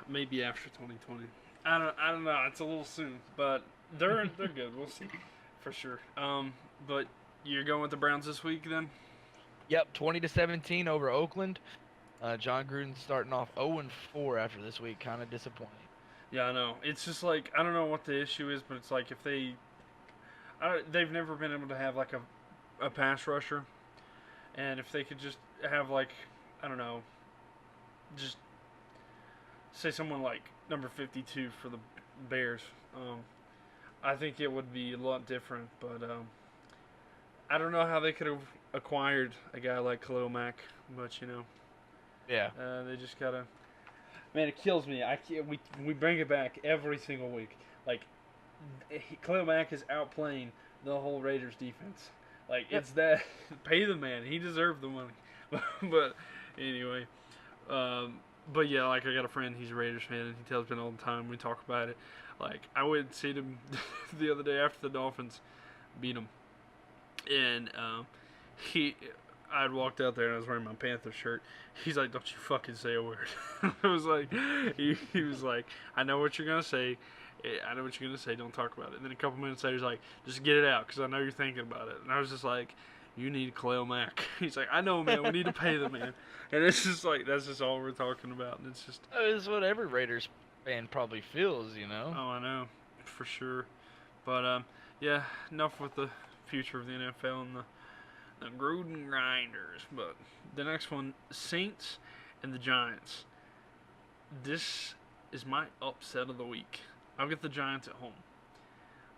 Maybe after 2020. I don't know. It's a little soon, but they're good. We'll see for sure. But you're going with the Browns this week then? Yep, 20-17 over Oakland. John Gruden's starting off 0-4 after this week. Kind of disappointing. Yeah, I know. It's just like I don't know what the issue is, but it's like if they've never been able to have like a pass rusher, and if they could just have like I don't know, just say someone like number 52 for the Bears. I think it would be a lot different, but I don't know how they could have acquired a guy like Khalil Mack, but Yeah. they just gotta. Man, it kills me. I can't, we bring it back every single week. Like Khalil Mack is outplaying the whole Raiders defense. Like Yep. it's that pay the man. He deserved the money. But anyway, um, but yeah, like I got a friend. He's a Raiders fan, and he tells me all the time. We talk about it. Like I went and seen him the other day after the Dolphins beat him, and he. I'd walked out there and I was wearing my Panther shirt. He's like, "Don't you fucking say a word." I was like, he was like, "I know what you're gonna say. I know what you're gonna say. Don't talk about it." And then a couple minutes later, he's like, "Just get it out, because I know you're thinking about it." And I was just like, "You need Khalil Mack." He's like, "I know, man. We need to pay the man." And it's just like that's just all we're talking about. And it's just, It's what every Raiders fan probably feels, you know. oh, I know, for sure. But yeah, enough with the future of the NFL and the Gruden Grinders. But the next one, Saints and the Giants. This is my upset of the week. I'll get the Giants at home.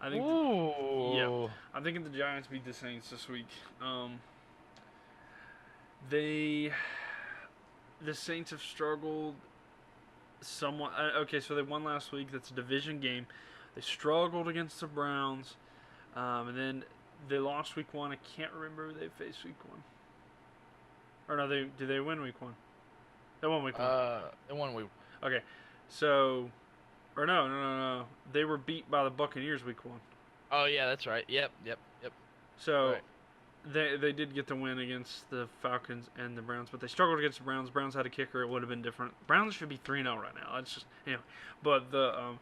I think. Ooh. I'm thinking the Giants beat the Saints this week. They, the Saints have struggled somewhat. Okay, so they won last week. That's a division game. They struggled against the Browns, and then they lost week 1. I can't remember who they faced week 1. Or no, did they win week 1? They won week 1. They won week. Okay, so, or no. They were beat by the Buccaneers week 1. Oh yeah, that's right. Yep. So, Right. they did get the win against the Falcons and the Browns, but they struggled against the Browns. Browns had a kicker; it would have been different. Browns should be 3-0 right now. That's just anyway. But the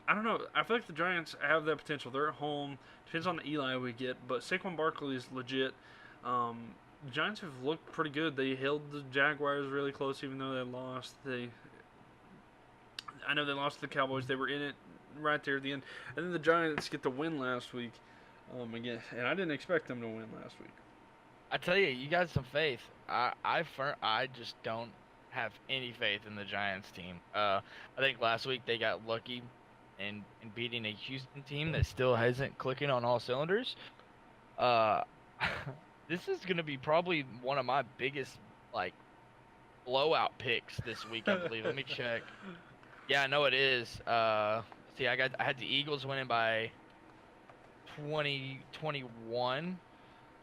I don't know. I feel like the Giants have that potential. They're at home. Depends on the Eli we get, but Saquon Barkley is legit. The Giants have looked pretty good. They held the Jaguars really close, even though they lost. I know they lost to the Cowboys. They were in it right there at the end, and then the Giants get the win last week. Again, and I didn't expect them to win last week. I tell you, you got some faith. I just don't have any faith in the Giants team. I think last week they got lucky in beating a Houston team that still hasn't clicking on all cylinders. Uh, this is gonna be probably one of my biggest like blowout picks this week. I believe. Let me check. Yeah, I know it is. See, I had the Eagles winning by 21.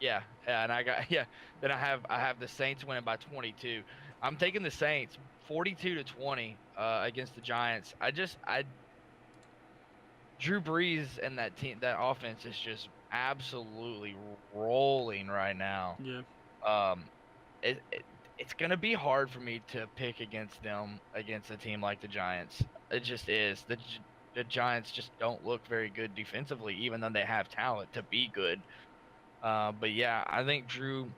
Yeah, and I got Then I have the Saints winning by 22. I'm taking the Saints 42-20 against the Giants. I Drew Brees and that team, that offense is just absolutely rolling right now. Yeah. It's gonna be hard for me to pick against them against a team like the Giants. It just is. The Giants just don't look very good defensively, even though they have talent to be good. But yeah, I think Drew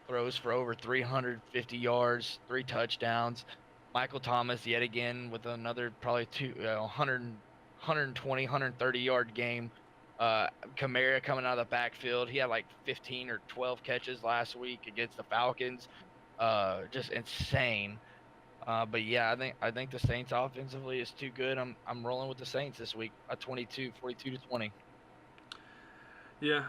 throws for over 350 yards, 3 touchdowns. Michael Thomas yet again with another probably 120, 130-yard game. Kamara coming out of the backfield. He had like 15 or 12 catches last week against the Falcons. Just insane. But yeah, I think the Saints offensively is too good. I'm rolling with the Saints this week. 42-20. Yeah.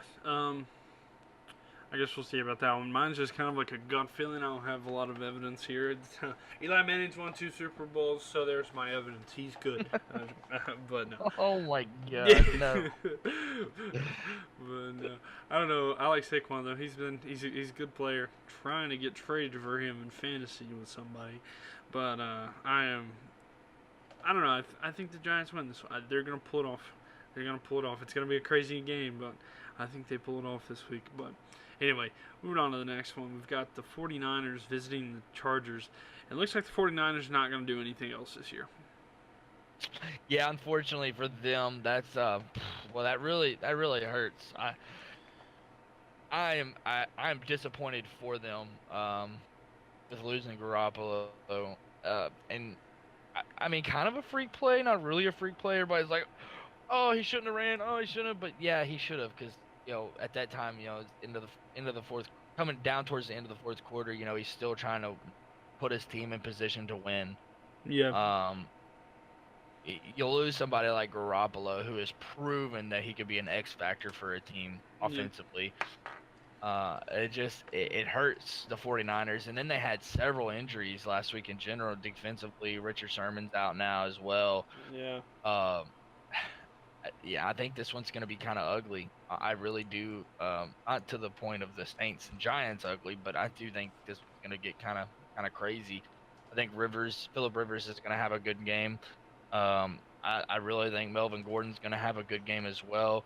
I guess we'll see about that one. Mine's just kind of like a gut feeling. I don't have a lot of evidence here. Eli Manning's won 2 Super Bowls, so there's my evidence. He's good. But no. Oh my God, no. But no. I don't know. I like Saquon though. He's a good player. Trying to get traded for him in fantasy with somebody, but I don't know. I think the Giants win this one. They're gonna pull it off. It's gonna be a crazy game, but I think they pull it off this week. But anyway, moving on to the next one. We've got the 49ers visiting the Chargers. It looks like the 49ers are not going to do anything else this year. Yeah, unfortunately for them, that's well, that really hurts. I'm disappointed for them with losing Garoppolo. And I mean, kind of a freak play, not really a freak play. Everybody's like, oh, he shouldn't have ran. Oh, he shouldn't have. But yeah, he should have, because at that time, into the fourth, coming down towards the end of the fourth quarter, he's still trying to put his team in position to win. Yeah. you'll lose somebody like Garoppolo, who has proven that he could be an X factor for a team Yeah. offensively. It hurts the 49ers. And then they had several injuries last week in general defensively. Richard Sherman's out now as well. Yeah. Um, yeah, I think this one's going to be kind of ugly. I really do. Not to the point of the Saints and Giants ugly, but I do think this one's going to get kind of crazy. I think Philip Rivers is going to have a good game. I really think Melvin Gordon's going to have a good game as well.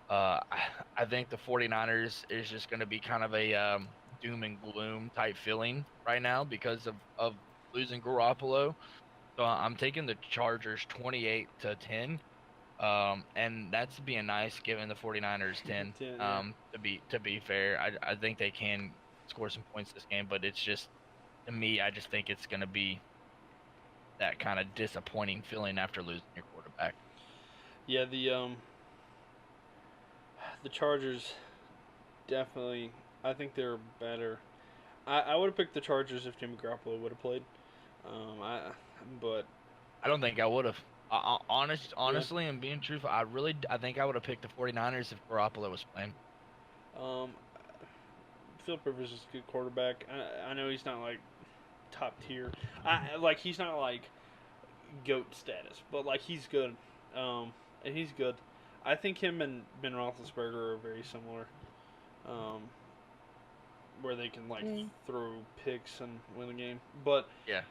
I think the 49ers is just going to be kind of a doom and gloom type feeling right now because of losing Garoppolo. So I'm taking the Chargers 28-10. And that's being nice given the 49ers 10. Yeah. To be fair, I think they can score some points this game, but it's just to me, I just think it's going to be that kind of disappointing feeling after losing your quarterback. Yeah. The Chargers definitely. I think they're better. I would have picked the Chargers if Jimmy Garoppolo would have played. I but I don't think I would have. yeah. Honestly, and being truthful, I think I would have picked the 49ers if Garoppolo was playing. Um, Philip Rivers is a good quarterback. I know he's not like top tier. He's not like goat status, but like he's good. And he's good. I think him and Ben Roethlisberger are very similar. Um, where they can like throw picks and win the game, but Yeah.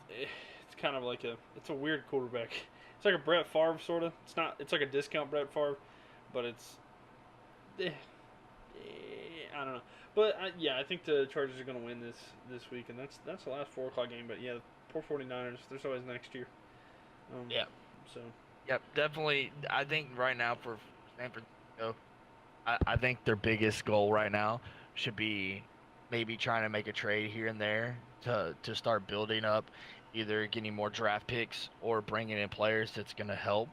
it's kind of like it's a weird quarterback. It's like a Brett Favre sort of. It's not. It's like a discount Brett Favre, but it's. I don't know, but yeah, I think the Chargers are going to win this week, and that's the last 4 o'clock game. But yeah, poor 49ers. There's always next year. Um, Yeah. so Yep. Definitely. I think right now for San Francisco, I think their biggest goal right now should be maybe trying to make a trade here and there to start building up, either getting more draft picks or bringing in players that's going to help,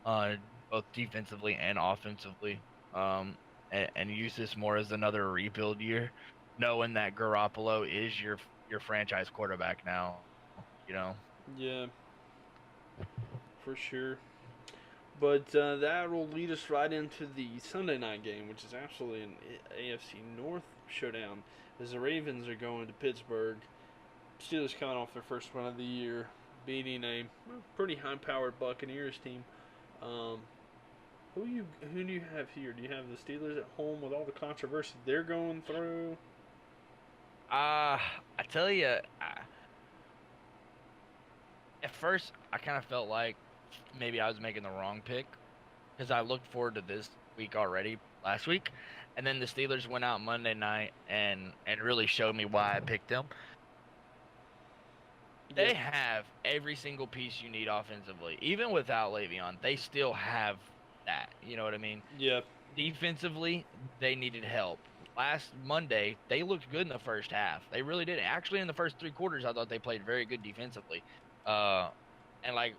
uh, both defensively and offensively, and use this more as another rebuild year, knowing that Garoppolo is your franchise quarterback now. You know. yeah, for sure. But that will lead us right into the Sunday night game, which is absolutely an AFC North showdown, as the Ravens are going to Pittsburgh. Steelers coming off their first win of the year, beating a pretty high-powered Buccaneers team. Um, who do you have here? Do you have the Steelers at home with all the controversy they're going through? I tell you, at first I kind of felt like maybe I was making the wrong pick because I looked forward to this week already last week, and then the Steelers went out Monday night and really showed me why I picked them. They Yep. have every single piece you need offensively, even without Le'Veon. They still have that. You know what I mean? Yep. Defensively, they needed help. Last Monday, they looked good in the first half. They really did. Actually, in the first 3 quarters, I thought they played very good defensively. Uh, and like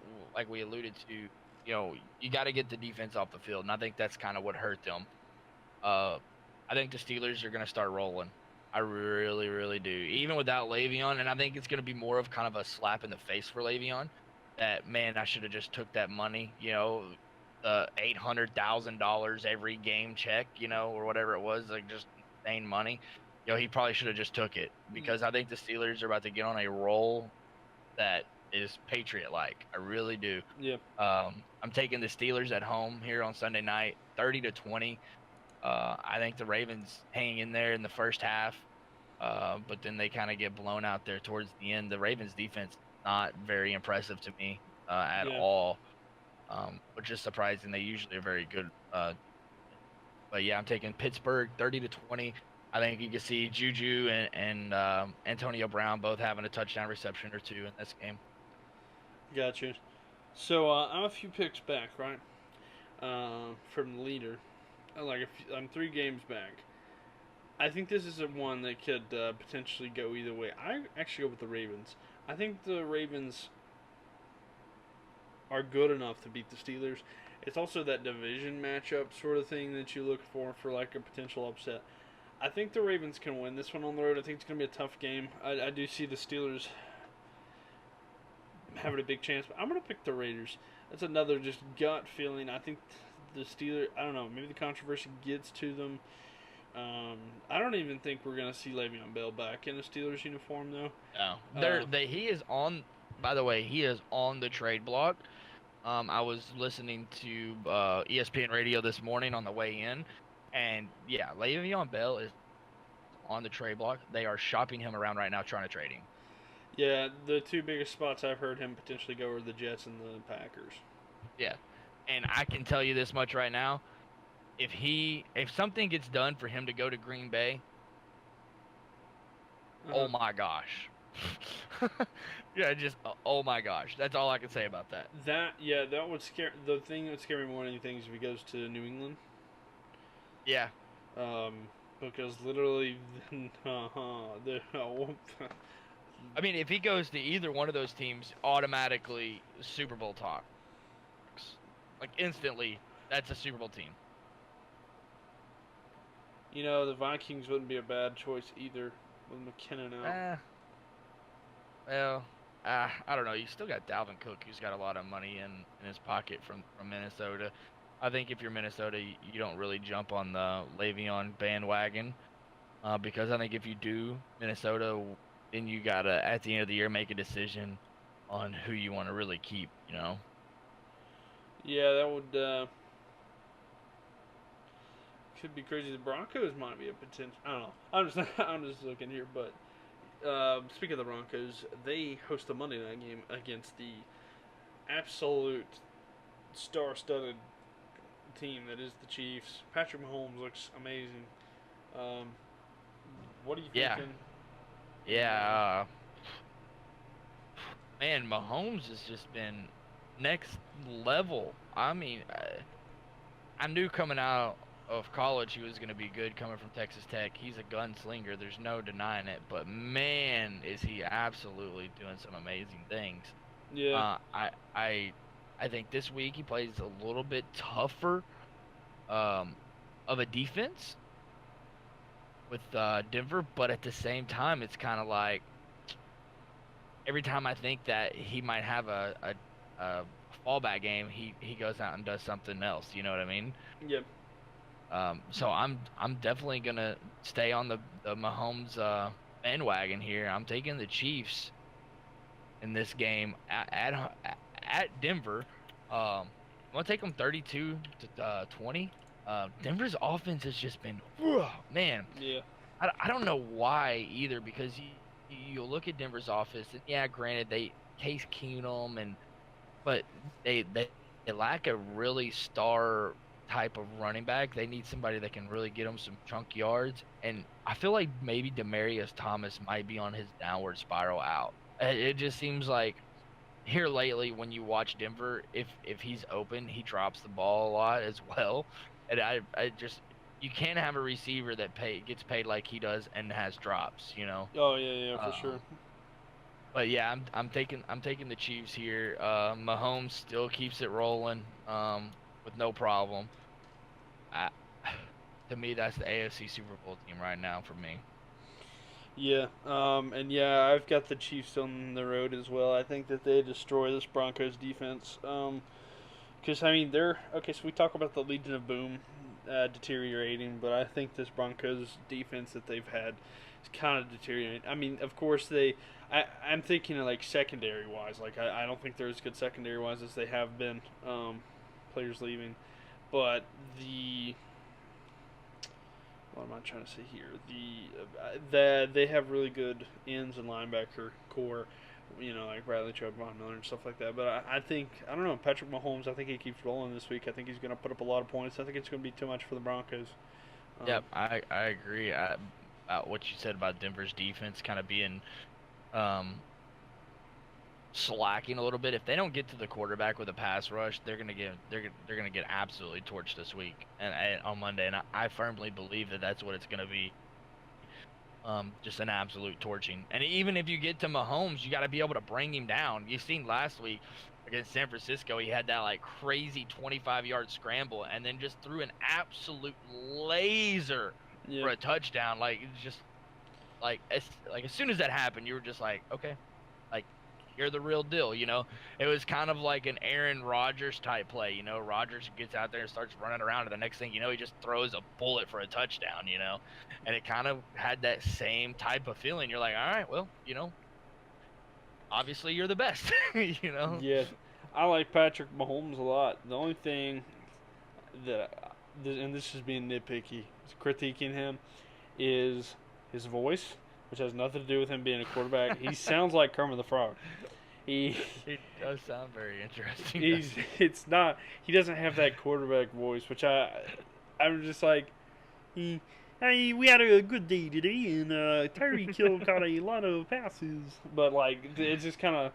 we alluded to, you got to get the defense off the field, and I think that's kind of what hurt them. Uh, I think the Steelers are going to start rolling. I really, really do. Even without Le'Veon, and I think it's going to be more of kind of a slap in the face for Le'Veon. That man, I should have just took that money. $800,000 every game check, or whatever it was, like just insane money. He probably should have just took it because I think the Steelers are about to get on a roll that is Patriot-like. I really do. Yep. I'm taking the Steelers at home here on Sunday night, 30-20. I think the Ravens hang in there in the first half, but then they kind of get blown out there towards the end. The Ravens defense not very impressive to me at all, which is surprising. They usually are very good. But yeah, I'm taking Pittsburgh 30-20. I think you can see Juju and Antonio Brown both having a touchdown reception or two in this game. Gotcha. So I'm a few picks back, right? From the leader. I'm 3 games back. I think this is one that could potentially go either way. I actually go with the Ravens. I think the Ravens are good enough to beat the Steelers. It's also that division matchup sort of thing that you look for like a potential upset. I think the Ravens can win this one on the road. I think it's going to be a tough game. I do see the Steelers having a big chance. But I'm gonna pick the Raiders. That's another just gut feeling. I think the Steelers. I don't know. Maybe the controversy gets to them. I don't even think we're gonna see Le'Veon Bell back in a Steelers uniform though. No, he is on. By the way, he is on the trade block. I was listening to ESPN radio this morning on the way in, and yeah, Le'Veon Bell is on the trade block. They are shopping him around right now, trying to trade him. Yeah, the two biggest spots I've heard him potentially go are the Jets and the Packers. Yeah, and I can tell you this much right now: if something gets done for him to go to Green Bay, oh my gosh. Yeah, just oh my gosh. That's all I can say about that. That would scare. The thing that would scare me more than anything is if he goes to New England. Yeah. Because literally, I mean, if he goes to either one of those teams, automatically Super Bowl talks. Like instantly, that's a Super Bowl team. The Vikings wouldn't be a bad choice either with McKinnon out. Well, I don't know. You still got Dalvin Cook, who's got a lot of money in his pocket from Minnesota. I think if you're Minnesota, you don't really jump on the Le'Veon bandwagon because I think if you do, Minnesota, then you got to, at the end of the year, make a decision on who you want to really keep, Yeah, that would could be crazy. The Broncos might be a potential. I don't know. I'm just looking here, but speaking of the Broncos, they host a Monday night game against the absolute star-studded team that is the Chiefs. Patrick Mahomes looks amazing. What are you thinking? Yeah. Man, Mahomes has just been next level. I mean, I knew coming out of college he was going to be good coming from Texas Tech. He's a gunslinger. There's no denying it. But, man, is he absolutely doing some amazing things. Yeah. I think this week he plays a little bit tougher of a defense with Denver, but at the same time, it's kind of like every time I think that he might have a fallback game, he goes out and does something else. You know what I mean? Yep. So I'm definitely gonna stay on the Mahomes bandwagon here. I'm taking the Chiefs in this game at Denver. I'm gonna take them 32-20. Denver's offense has just been, man. Yeah. I don't know why either, because you look at Denver's offense, and yeah, granted they Case Keenum but they lack a really star type of running back. They need somebody that can really get them some chunk yards, and I feel like maybe Demaryius Thomas might be on his downward spiral out. It just seems like here lately when you watch Denver, if he's open, he drops the ball a lot as well. And I just, you can't have a receiver that gets paid like he does and has drops, Oh yeah, for sure. But yeah, I'm taking the Chiefs here. Mahomes still keeps it rolling with no problem. To me, that's the AFC Super Bowl team right now for me. Yeah, and yeah, I've got the Chiefs on the road as well. I think that they destroy this Broncos defense. Because, I mean, okay, so we talk about the Legion of Boom deteriorating, but I think this Broncos defense that they've had is kind of deteriorating. I mean, of course, I'm thinking of, like, secondary-wise. Like, I don't think they're as good secondary-wise as they have been, players leaving. But what am I trying to say here? They have really good ends and linebacker core, like Bradley Chubb, Von Miller, and stuff like that. But I think, I don't know, Patrick Mahomes, I think he keeps rolling this week. I think he's going to put up a lot of points. I think it's going to be too much for the Broncos. Yep, I agree about what you said about Denver's defense kind of being slacking a little bit. If they don't get to the quarterback with a pass rush, they're gonna get absolutely torched this week and on Monday. And I firmly believe that that's what it's gonna be. Just an absolute torching. And even if you get to Mahomes, you got to be able to bring him down. You've seen last week against San Francisco, he had that like crazy 25-yard scramble and then just threw an absolute laser for a touchdown. Like it's just like as soon as that happened, you were just like, okay, like you're the real deal. It was kind of like an Aaron Rodgers type play. Rodgers gets out there and starts running around, and the next thing you know, he just throws a bullet for a touchdown. And it kind of had that same type of feeling. You're like, all right, well, obviously you're the best. Yeah, I like Patrick Mahomes a lot. The only thing and this is being nitpicky, is critiquing him, is his voice, which has nothing to do with him being a quarterback. He sounds like Kermit the Frog. He It does sound very interesting. it's not. He doesn't have that quarterback voice, which I'm just like, hey, we had a good day today, and Tyreek Hill caught a lot of passes, but like it's just kind of,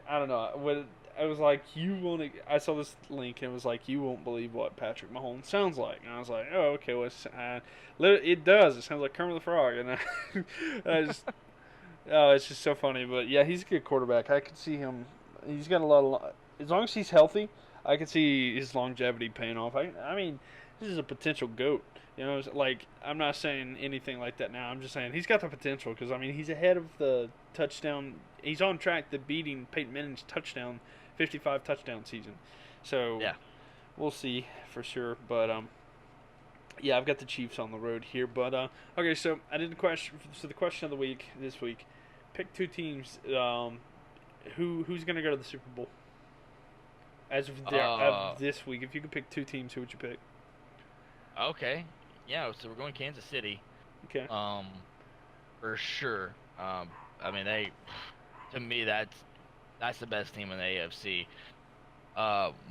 I don't know. When I was like, I saw this link and it was like, you won't believe what Patrick Mahomes sounds like, and I was like, oh, okay, well, it does. It sounds like Kermit the Frog, and I just. Oh, it's just so funny, but yeah, he's a good quarterback. I could see him. He's got a lot of. As long as he's healthy, I could see his longevity paying off. I mean, this is a potential goat. Like I'm not saying anything like that now. I'm just saying he's got the potential because I mean he's ahead of the touchdown. He's on track to beating Peyton Manning's 55 touchdown season. So yeah, we'll see for sure. But yeah, I've got the Chiefs on the road here, but okay. So I did the question. So the question of the week this week: pick two teams. Who's gonna go to the Super Bowl? As of this week, if you could pick two teams, who would you pick? Okay, yeah. So we're going Kansas City. Okay. For sure. I mean, to me, that's the best team in the AFC.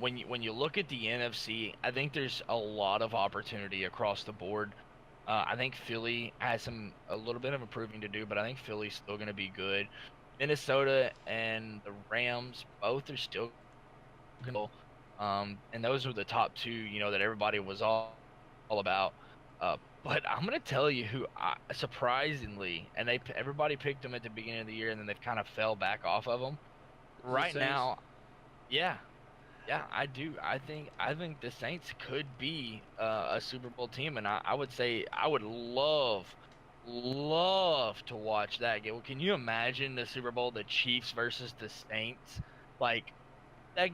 When you look at the NFC, I think there's a lot of opportunity across the board. I think Philly has a little bit of improving to do, but I think Philly's still going to be good. Minnesota and the Rams both are still good. And those are the top two, that everybody was all about. But I'm going to tell you who, surprisingly, and everybody picked them at the beginning of the year, and then they've kind of fell back off of them. Right now, yeah. Yeah, I do. I think the Saints could be a Super Bowl team, and I would say I would love to watch that game. Well, can you imagine the Super Bowl, the Chiefs versus the Saints? Like that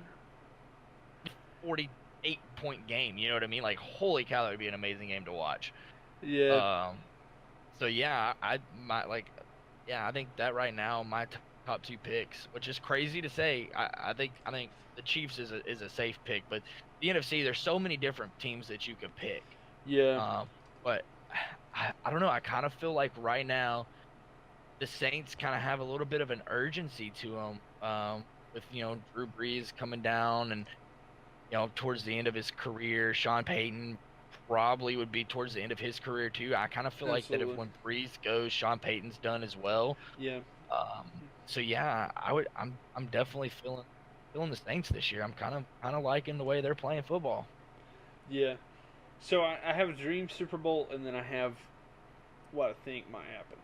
48-point game. You know what I mean? Like, holy cow, that would be an amazing game to watch. Yeah. So yeah, I think that right now my top two picks, which is crazy to say. I think the Chiefs is a safe pick, but the NFC, there's so many different teams that you could pick. Yeah. But I don't know. I kind of feel like right now the Saints kind of have a little bit of an urgency to them, with Drew Brees coming down and towards the end of his career. Sean Payton probably would be towards the end of his career too. I kind of feel like that if when Brees goes, Sean Payton's done as well. Yeah. So yeah, I'm definitely feeling the Saints this year. I'm kind of liking the way they're playing football. Yeah. So I have a dream Super Bowl, and then I have what I think might happen.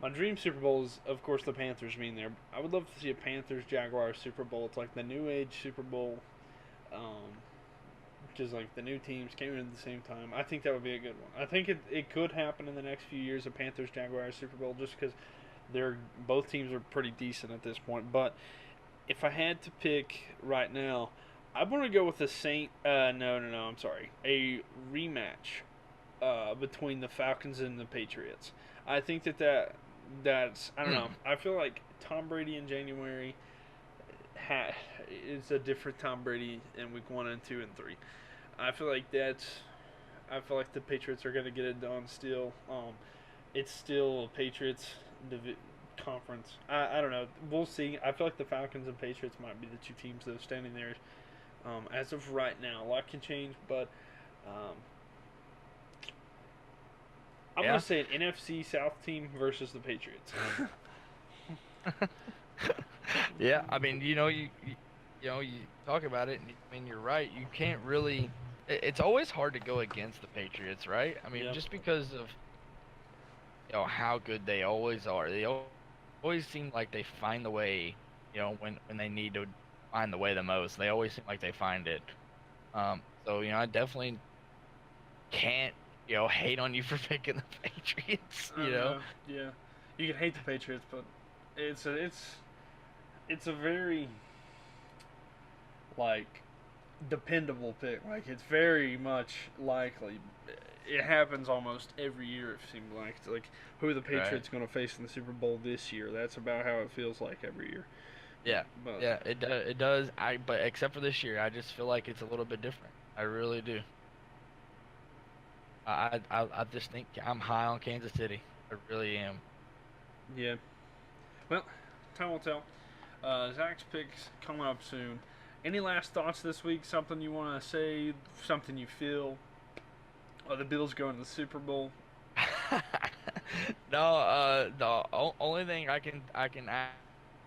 My dream Super Bowl is, of course, the Panthers being there. I would love to see a Panthers-Jaguars Super Bowl. It's like the New Age Super Bowl, which is like the new teams came in at the same time. I think that would be a good one. I think it could happen in the next few years, a Panthers-Jaguars Super Bowl, just because both teams are pretty decent at this point. But if I had to pick right now, I want to go with the I'm sorry. A rematch between the Falcons and the Patriots. I think that's I don't know. I feel like Tom Brady in January is a different Tom Brady in week 1 and 2 and 3. I feel like the Patriots are going to get it done still. It's still a Patriots conference. I don't know. We'll see. I feel like the Falcons and Patriots might be the two teams that are standing there as of right now. A lot can change, but I'm going to say an NFC South team versus the Patriots. Yeah, I mean, you talk about it, and I mean, you're right. You can't really. It's always hard to go against the Patriots, right? I mean, just because of how good they always are. They always seem like they find the way. When they need to find the way the most, they always seem like they find it. So I definitely can't hate on you for picking the Patriots. Yeah, you can hate the Patriots, but it's it's a very like dependable pick. Like it's very much likely. It happens almost every year. It seems like it's like who are the Right. Patriots going to face in the Super Bowl this year. That's about how it feels like every year. Yeah. But Yeah, it does. It does. But except for this year, I just feel like it's a little bit different. I really do. I just think I'm high on Kansas City. I really am. yeah, well, time will tell. Zach's picks coming up soon. Any last thoughts this week? Something you want to say? Something you feel? Are the Bills going to the Super Bowl? No, only thing I can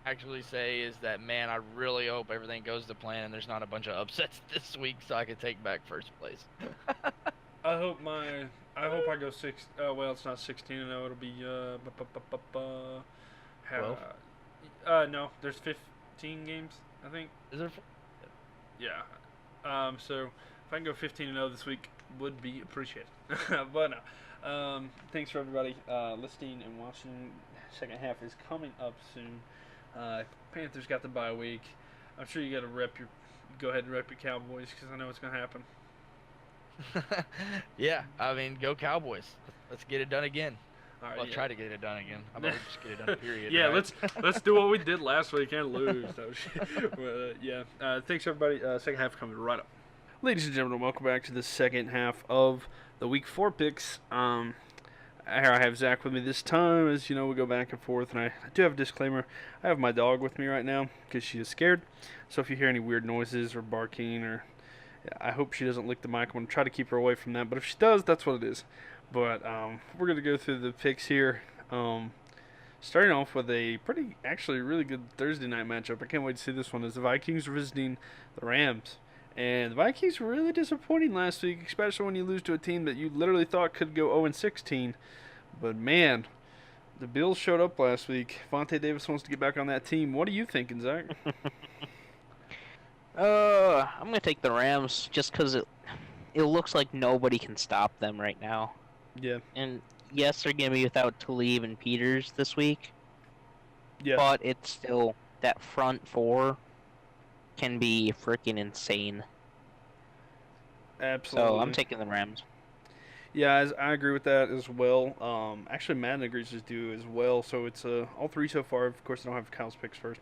actually say is that, man, I really hope everything goes to plan and there's not a bunch of upsets this week so I can take back first place. I hope my I hope I go six. Well, it's not 16-0. It'll be 12? no. There's 15 games, I think. Is there? Yeah. So if I can go 15-0 this week, would be appreciated. But no. Thanks for everybody listening and watching. Second half is coming up soon. Panthers got the bye week. I'm sure you got to go ahead and rep your Cowboys because I know it's gonna happen. Yeah, I mean, go Cowboys. Let's get it done again. All right. Well, Yeah. try to get it done again. How about we just get it done, period, Yeah, right? let's do what we did last week and lose. No shit. But, yeah. Thanks everybody. Second half coming right up. Ladies and gentlemen, welcome back to the second half of the Week 4 picks. Here I have Zach with me this time. As you know, we go back and forth, and I do have a disclaimer. I have my dog with me right now because she is scared. So if you hear any weird noises or barking, or I hope she doesn't lick the mic. I'm going to try to keep her away from that. But if she does, that's what it is. But we're going to go through the picks here. Starting off with a pretty, actually, really good Thursday night matchup. I can't wait to see this one. As the Vikings are visiting the Rams. And the Vikings were really disappointing last week, especially when you lose to a team that you literally thought could go 0-16. But man, the Bills showed up last week. Vontae Davis wants to get back on that team. What are you thinking, Zach? I'm gonna take the Rams just because it looks like nobody can stop them right now. Yeah. And yes, they're gonna be without Talib and Peters this week, Yeah. but it's still that front four can be freaking insane. Absolutely. So I'm taking the Rams. Yeah, I agree with that as well. Actually, Madden agrees to do as well. So it's all three so far. Of course, I don't have Kyle's picks first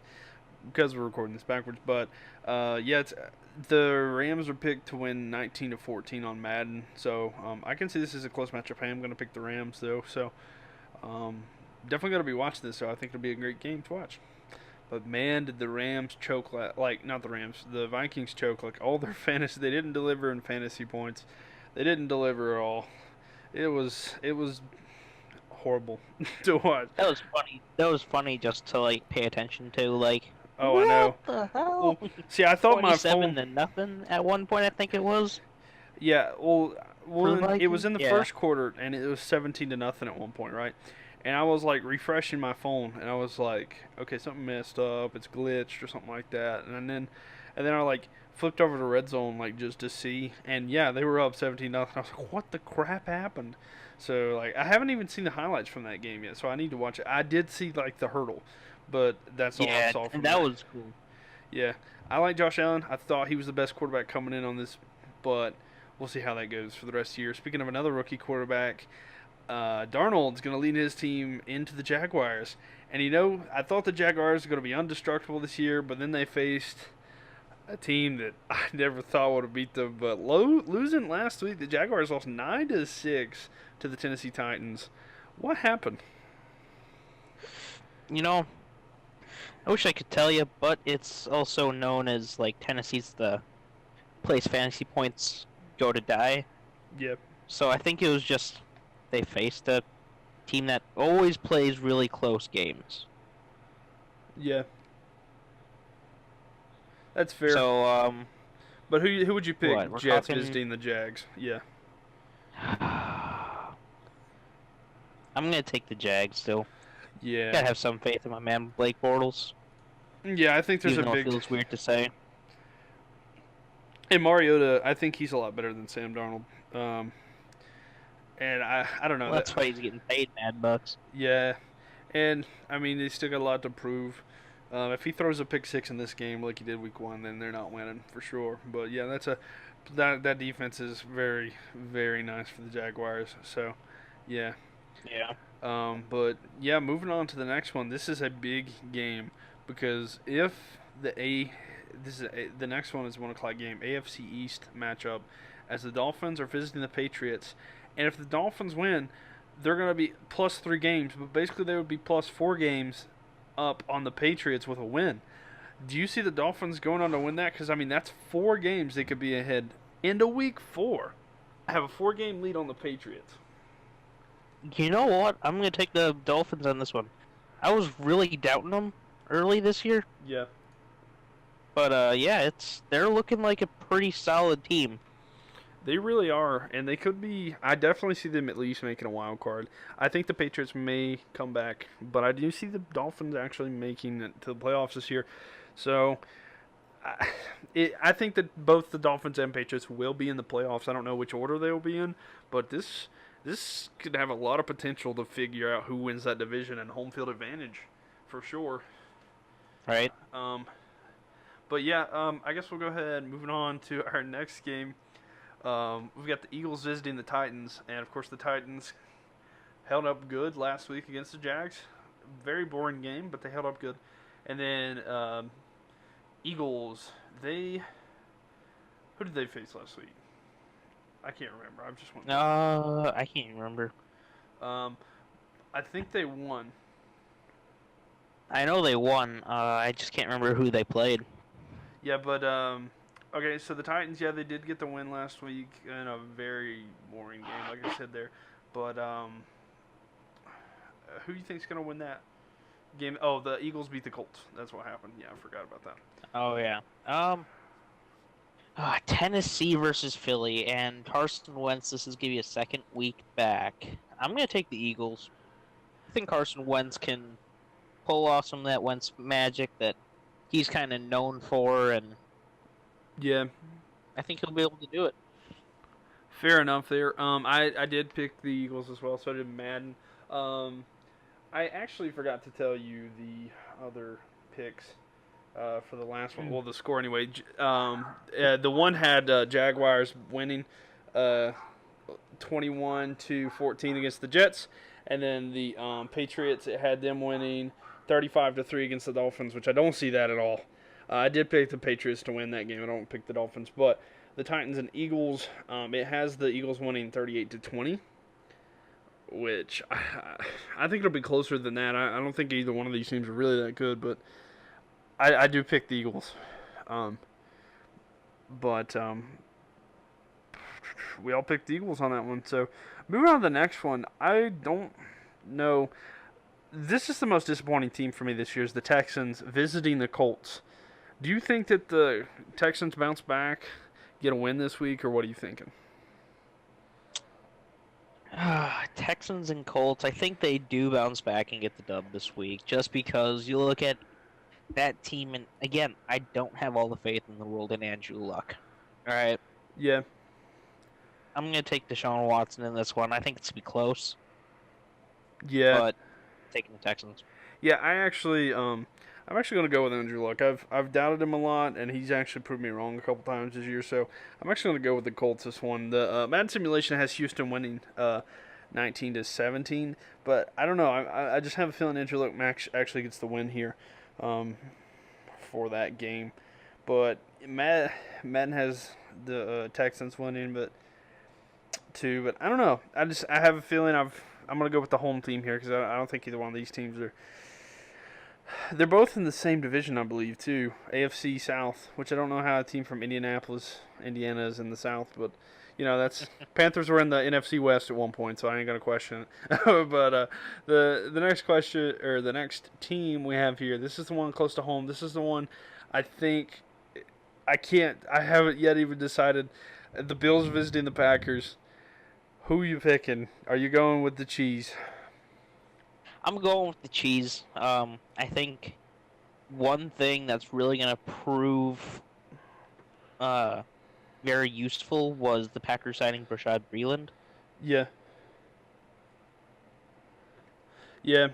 because we're recording this backwards. But yeah, the Rams are picked to win 19-14 on Madden. So I can see this as a close matchup. I am going to pick the Rams though. So definitely going to be watching this. So I think it'll be a great game to watch. But man, did the Rams choke not the Rams, the Vikings choke like all their fantasy. They didn't deliver in fantasy points. They didn't deliver at all. It was horrible to watch. That was funny. That was funny just to like pay attention to. Like, Oh, what I know. the hell? Well, see, I thought my 27 phone. to nothing at one point. I think it was. Yeah, well, it was Vikings? in the Yeah. first quarter, and it was 17-0 at one point, right? And I was like refreshing my phone, and I was like, okay, something messed up, it's glitched or something like that, and then I like flipped over to Red Zone like just to see, and yeah, they were up 17-0. I was like, what the crap happened? So like, I haven't even seen the highlights from that game yet, so I need to watch it. I did see like the hurdle, but that's all I Yeah, saw from and that was cool. Yeah, I like Josh Allen. I thought he was the best quarterback coming in on this, but we'll see how that goes for the rest of the year. Speaking of another rookie quarterback, Darnold's going to lead his team into the Jaguars. And I thought the Jaguars were going to be indestructible this year, but then they faced a team that I never thought would have beat them. But losing last week, the Jaguars lost 9-6 to the Tennessee Titans. What happened? I wish I could tell you, but it's also known as like Tennessee's the place fantasy points go to die. Yep. So I think it was just they faced a team that always plays really close games. Yeah. That's fair. So But who would you pick? What, we're Jets talking- visiting the Jags. Yeah. I'm gonna take the Jags still. Yeah. Gotta have some faith in my man Blake Bortles. Yeah, I think there's Even a though big. it feels weird to say. And Mariota, I think he's a lot better than Sam Darnold. And I don't know. Well, that's why he's getting paid mad bucks. Yeah, and I mean they still got a lot to prove. If he throws a pick six in this game like he did week 1, then they're not winning for sure. But yeah, that defense is very, very nice for the Jaguars. So, yeah. Yeah. But yeah, moving on to the next one. This is a big game because if the next one is a 1 o'clock game, AFC East matchup, as the Dolphins are visiting the Patriots, and if the Dolphins win, they're going to be plus 3 games, but basically they would be plus 4 games up on the Patriots with a win. Do you see the Dolphins going on to win that? Because I mean that's 4 games they could be ahead into week 4. Have a 4-game lead on the Patriots. You know what? I'm gonna take the Dolphins on this one. I was really doubting them early this year, Yeah. but yeah, they're looking like a pretty solid team. They really are, and they could be. I definitely see them at least making a wild card. I think the Patriots may come back, but I do see the Dolphins actually making it to the playoffs this year. So, I think that both the Dolphins and Patriots will be in the playoffs. I don't know which order they will be in, but this could have a lot of potential to figure out who wins that division and home field advantage, for sure. Right. But yeah, I guess we'll go ahead moving on to our next game. We've got the Eagles visiting the Titans, and of course the Titans held up good last week against the Jags. Very boring game, but they held up good. And then Eagles, who did they face last week? I can't remember. I just want. I can't remember. I think they won. I know they won. I just can't remember who they played. Yeah, but okay, so the Titans, yeah, they did get the win last week in a very boring game, like I said there. But who do you think's gonna win that game? Oh, the Eagles beat the Colts. That's what happened. Yeah, I forgot about that. Oh yeah. Tennessee versus Philly, and Carson Wentz. This is give you a second week back. I'm gonna take the Eagles. I think Carson Wentz can pull off some of that Wentz magic that he's kind of known for, and yeah, I think he'll be able to do it. Fair enough there. I did pick the Eagles as well, so did Madden. I actually forgot to tell you the other picks for the last one. Well, the score anyway. The one had Jaguars winning 21-14 against the Jets, and then the Patriots, it had them winning 35-3 against the Dolphins, which I don't see that at all. I did pick the Patriots to win that game. I don't pick the Dolphins, but the Titans and Eagles, it has the Eagles winning 38-20, which I think it'll be closer than that. I don't think either one of these teams are really that good, but I do pick the Eagles. But we all picked the Eagles on that one. So moving on to the next one, I don't know. This is the most disappointing team for me this year is the Texans visiting the Colts. Do you think that the Texans bounce back, get a win this week, or what are you thinking? Texans and Colts, I think they do bounce back and get the dub this week, just because you look at that team, and again, I don't have all the faith in the world in Andrew Luck. All right. Yeah. I'm going to take Deshaun Watson in this one. I think it's going to be close. Yeah. But taking the Texans. Yeah, I'm actually going to go with Andrew Luck. I've doubted him a lot, and he's actually proved me wrong a couple times this year. So I'm actually going to go with the Colts this one. The Madden simulation has Houston winning 19-17, but I don't know. I just have a feeling Andrew Luck actually gets the win here for that game. But Madden has the Texans winning, but I don't know. I have a feeling I'm going to go with the home team here because I don't think either one of these teams are. They're both in the same division, I believe, too. AFC South, which I don't know how a team from Indianapolis, Indiana is in the South, but, you know, that's Panthers were in the NFC West at one point, so I ain't going to question it. But the next question, or the next team we have here, this is the one close to home. This is the one I think I haven't yet even decided. The Bills visiting the Packers. Who are you picking? Are you going with the cheese? I'm going with the cheese. I think one thing that's really going to prove very useful was the Packers signing Rashad Breeland. Yeah. Yeah.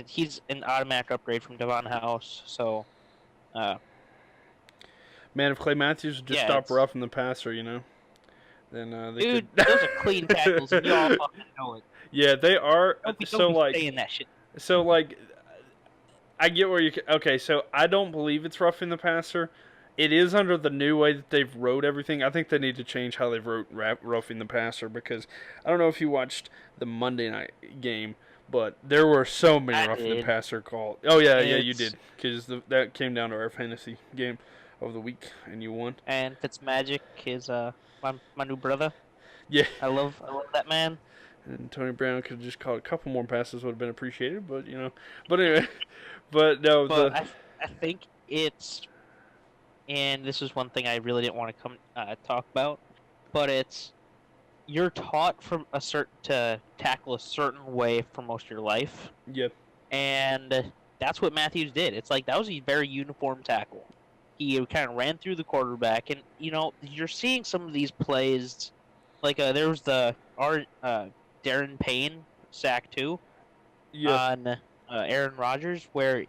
He's an automatic upgrade from Devon House. So, uh, Man, if Clay Matthews would just yeah, stop it's roughing the passer, then they dude. could. Those are clean tackles, and you all fucking know it. Yeah, they are. Don't be saying that shit. So like, I get where you. Okay, so I don't believe it's roughing the passer. It is under the new way that they've wrote everything. I think they need to change how they've wrote roughing the passer because I don't know if you watched the Monday night game, but there were so many roughing the passer calls. Oh yeah, you did because that came down to our fantasy game of the week and you won. And Fitzmagic is my new brother. Yeah, I love that man. And Tony Brown could have just caught a couple more passes, would have been appreciated. But but anyway, but no. But I think it's. And this is one thing I really didn't want to talk about, but it's you're taught to tackle a certain way for most of your life. Yep. And that's what Matthews did. It's like that was a very uniform tackle. He kind of ran through the quarterback, and you're seeing some of these plays, like there was the Darren Payne sack too, on Aaron Rodgers, where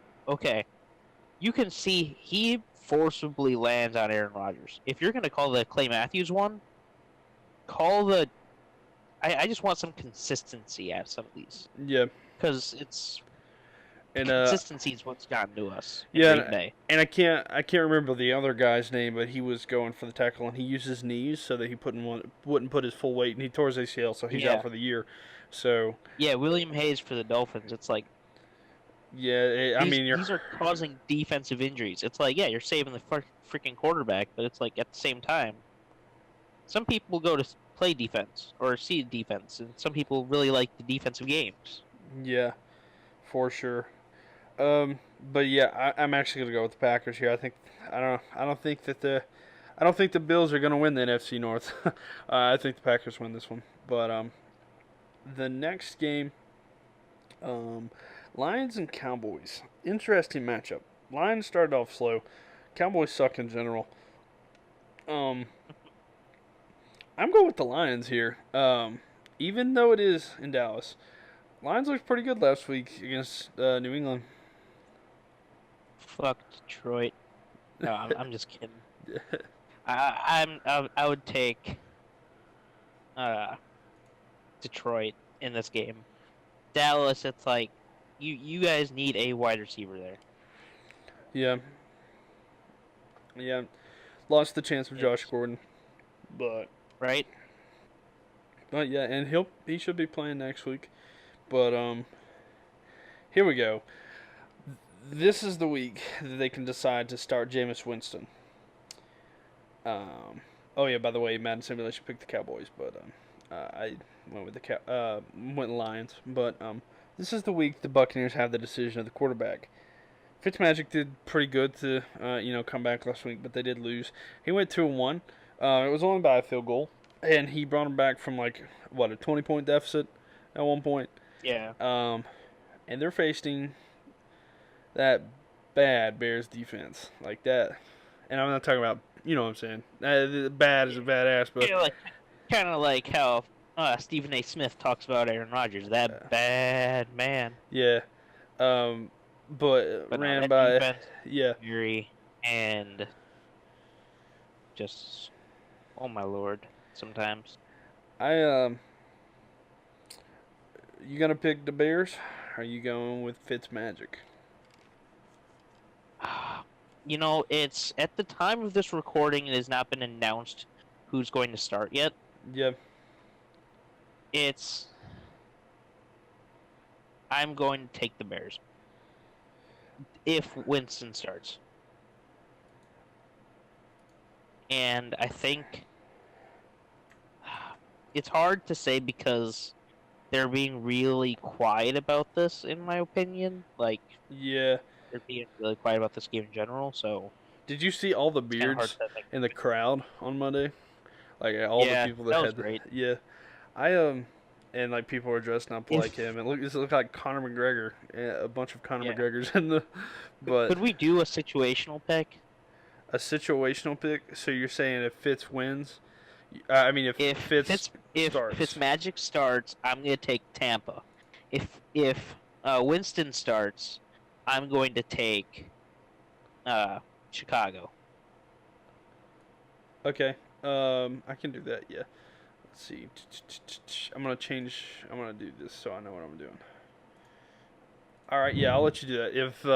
you can see he forcibly lands on Aaron Rodgers. If you're going to call the Clay Matthews one, call the... I just want some consistency out of some of these. Yeah. Because consistency is what's gotten to us. And I can't remember the other guy's name, but he was going for the tackle, and he used his knees so that he wouldn't put his full weight, and he tore his ACL, so he's out for the year. So... Yeah, William Hayes for the Dolphins. It's like... Yeah, these are causing defensive injuries. It's like, you're saving the freaking quarterback, but it's like at the same time, some people go to play defense or see defense, and some people really like the defensive games. Yeah, for sure. But yeah, I'm actually gonna go with the Packers here. I don't think the Bills are gonna win the NFC North. I think the Packers win this one. But the next game, Lions and Cowboys. Interesting matchup. Lions started off slow. Cowboys suck in general. I'm going with the Lions here. Even though it is in Dallas. Lions looked pretty good last week against New England. Fuck Detroit. No, I'm just kidding. I would take Detroit in this game. Dallas, it's like you guys need a wide receiver there. Yeah. Lost the chance of Josh Gordon, but right. But yeah, and he should be playing next week. But here we go. This is the week that they can decide to start Jameis Winston. Oh yeah, by the way, Madden Simulation picked the Cowboys, but I went with went Lions. But this is the week the Buccaneers have the decision of the quarterback. Fitzmagic did pretty good to come back last week, but they did lose. He went 2-1. It was only by a field goal, and he brought him back from a 20-point deficit at one point. Yeah. And they're facing that bad Bears defense like that, and I'm not talking about what I'm saying. Bad is a badass, but kind of like how Stephen A. Smith talks about Aaron Rodgers, that bad man. Yeah. But ran by Fury and just oh my lord. Sometimes you gonna pick the Bears? Or are you going with Fitzmagic? It's at the time of this recording, it has not been announced who's going to start yet. Yeah. I'm going to take the Bears. If Winston starts. And I think it's hard to say because they're being really quiet about this, in my opinion. Yeah. They're being really quiet about this game in general, so... Did you see all the beards in the crowd on Monday? All the people that was great. Yeah. And people were dressing up like him. It looked like Conor McGregor. Yeah, a bunch of Conor McGregors in the... But could we do a situational pick? A situational pick? So you're saying if Fitz wins... if Fitz starts. Fitzmagic starts, I'm going to take Tampa. If Winston starts, I'm going to take Chicago. Okay. I can do that. Yeah. Let's see. I'm gonna change. I'm gonna do this so I know what I'm doing. All right. Yeah, I'll let you do that. If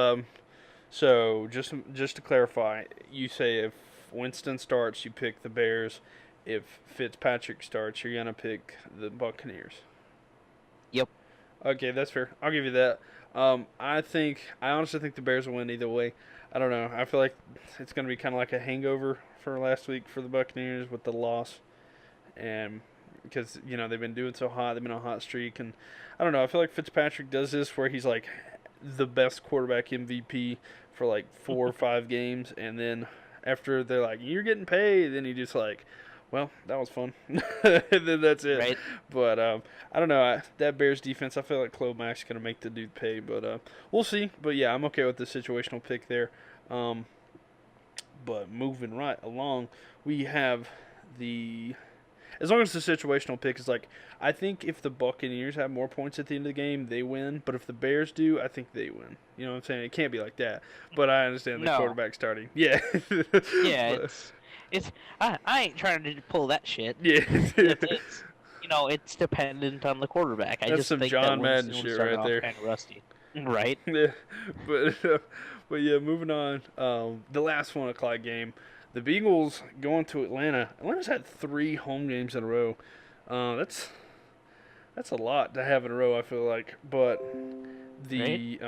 so, just to clarify, you say if Winston starts, you pick the Bears. If Fitzpatrick starts, you're gonna pick the Buccaneers. Yep. Okay, that's fair. I'll give you that. I honestly think the Bears will win either way. I don't know. I feel like it's gonna be kind of like a hangover for last week for the Buccaneers with the loss, and because they've been doing so hot, they've been on a hot streak, and I don't know. I feel like Fitzpatrick does this where he's like the best quarterback MVP for like 4 or 5 games, and then after they're like, "You're getting paid," then he just like, well, that was fun. And then that's it. Right. But I don't know. That Bears defense, I feel like Mack's going to make the dude pay. But we'll see. But, yeah, I'm okay with the situational pick there. But moving right along, we have the – as long as the situational pick is like – I think if the Buccaneers have more points at the end of the game, they win. But if the Bears do, I think they win. You know what I'm saying? It can't be like that. But I understand the quarterback starting. Yeah. Yeah, I ain't trying to pull that shit. Yeah. It's dependent on the quarterback. I That's just some think John that Madden Winston shit started right off there. kind of rusty. Right. Yeah, but yeah, moving on. The last 1 o'clock game, the Bengals going to Atlanta. Atlanta's had 3 home games in a row. That's a lot to have in a row, I feel like. But the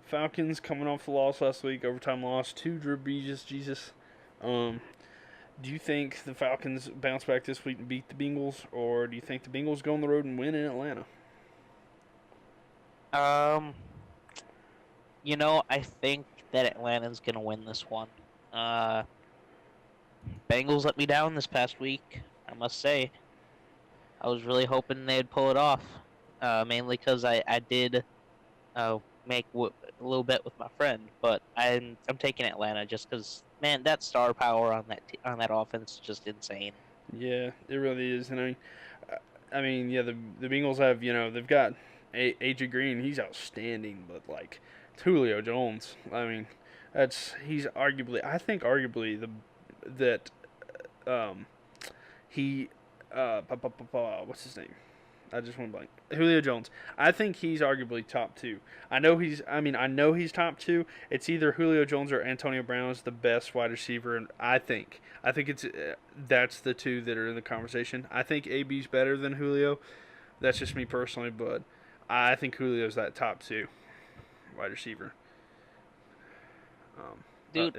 Falcons coming off the loss last week, overtime loss to Drew Brees. Jesus. Do you think the Falcons bounce back this week and beat the Bengals, or do you think the Bengals go on the road and win in Atlanta? I think that Atlanta's gonna win this one. Bengals let me down this past week, I must say. I was really hoping they'd pull it off, mainly because I did make a little bet with my friend, but I'm taking Atlanta just because, man, that star power on that offense is just insane. Yeah, it really is, and yeah, the Bengals have they've got AJ Green, he's outstanding, but like Julio Jones, I mean, he's arguably he what's his name? I just went blank. Julio Jones. I think he's arguably top 2. I know he's top 2. It's either Julio Jones or Antonio Brown is the best wide receiver, and I think it's that's the 2 that are in the conversation. I think AB's better than Julio. That's just me personally, but I think Julio's that top 2 wide receiver. Dude,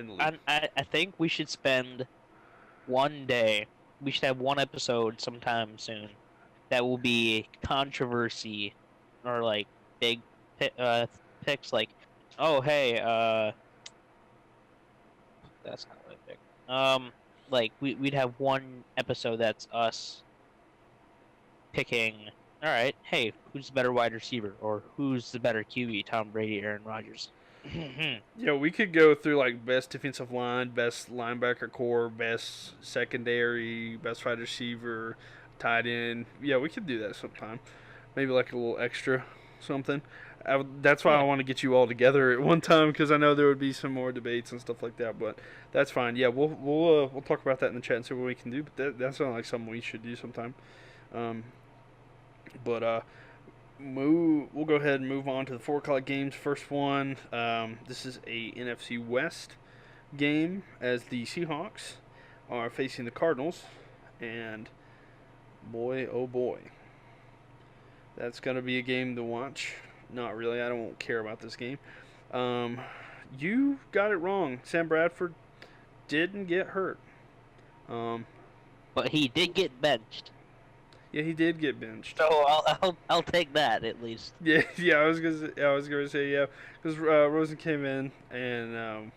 I think we should spend one day. We should have one episode sometime soon that will be controversy or like big picks, like, oh hey, that's not what I picked. Like we'd have one episode that's us picking. All right, hey, who's the better wide receiver, or who's the better QB, Tom Brady, Aaron Rodgers? Yeah, we could go through like best defensive line, best linebacker core, best secondary, best wide receiver, tight end. Yeah, we could do that sometime. Maybe like a little extra something. That's why I want to get you all together at one time, because I know there would be some more debates and stuff like that. But that's fine. Yeah, we'll talk about that in the chat and see what we can do. But that sounds like something we should do sometime. We'll go ahead and move on to the 4 o'clock games. First one, this is a NFC West game as the Seahawks are facing the Cardinals, and boy, oh boy, that's going to be a game to watch. Not really, I don't care about this game. You got it wrong. Sam Bradford didn't get hurt. But he did get benched. Yeah, he did get benched. So I'll take that at least. Yeah. I was gonna say yeah, because Rosen came in and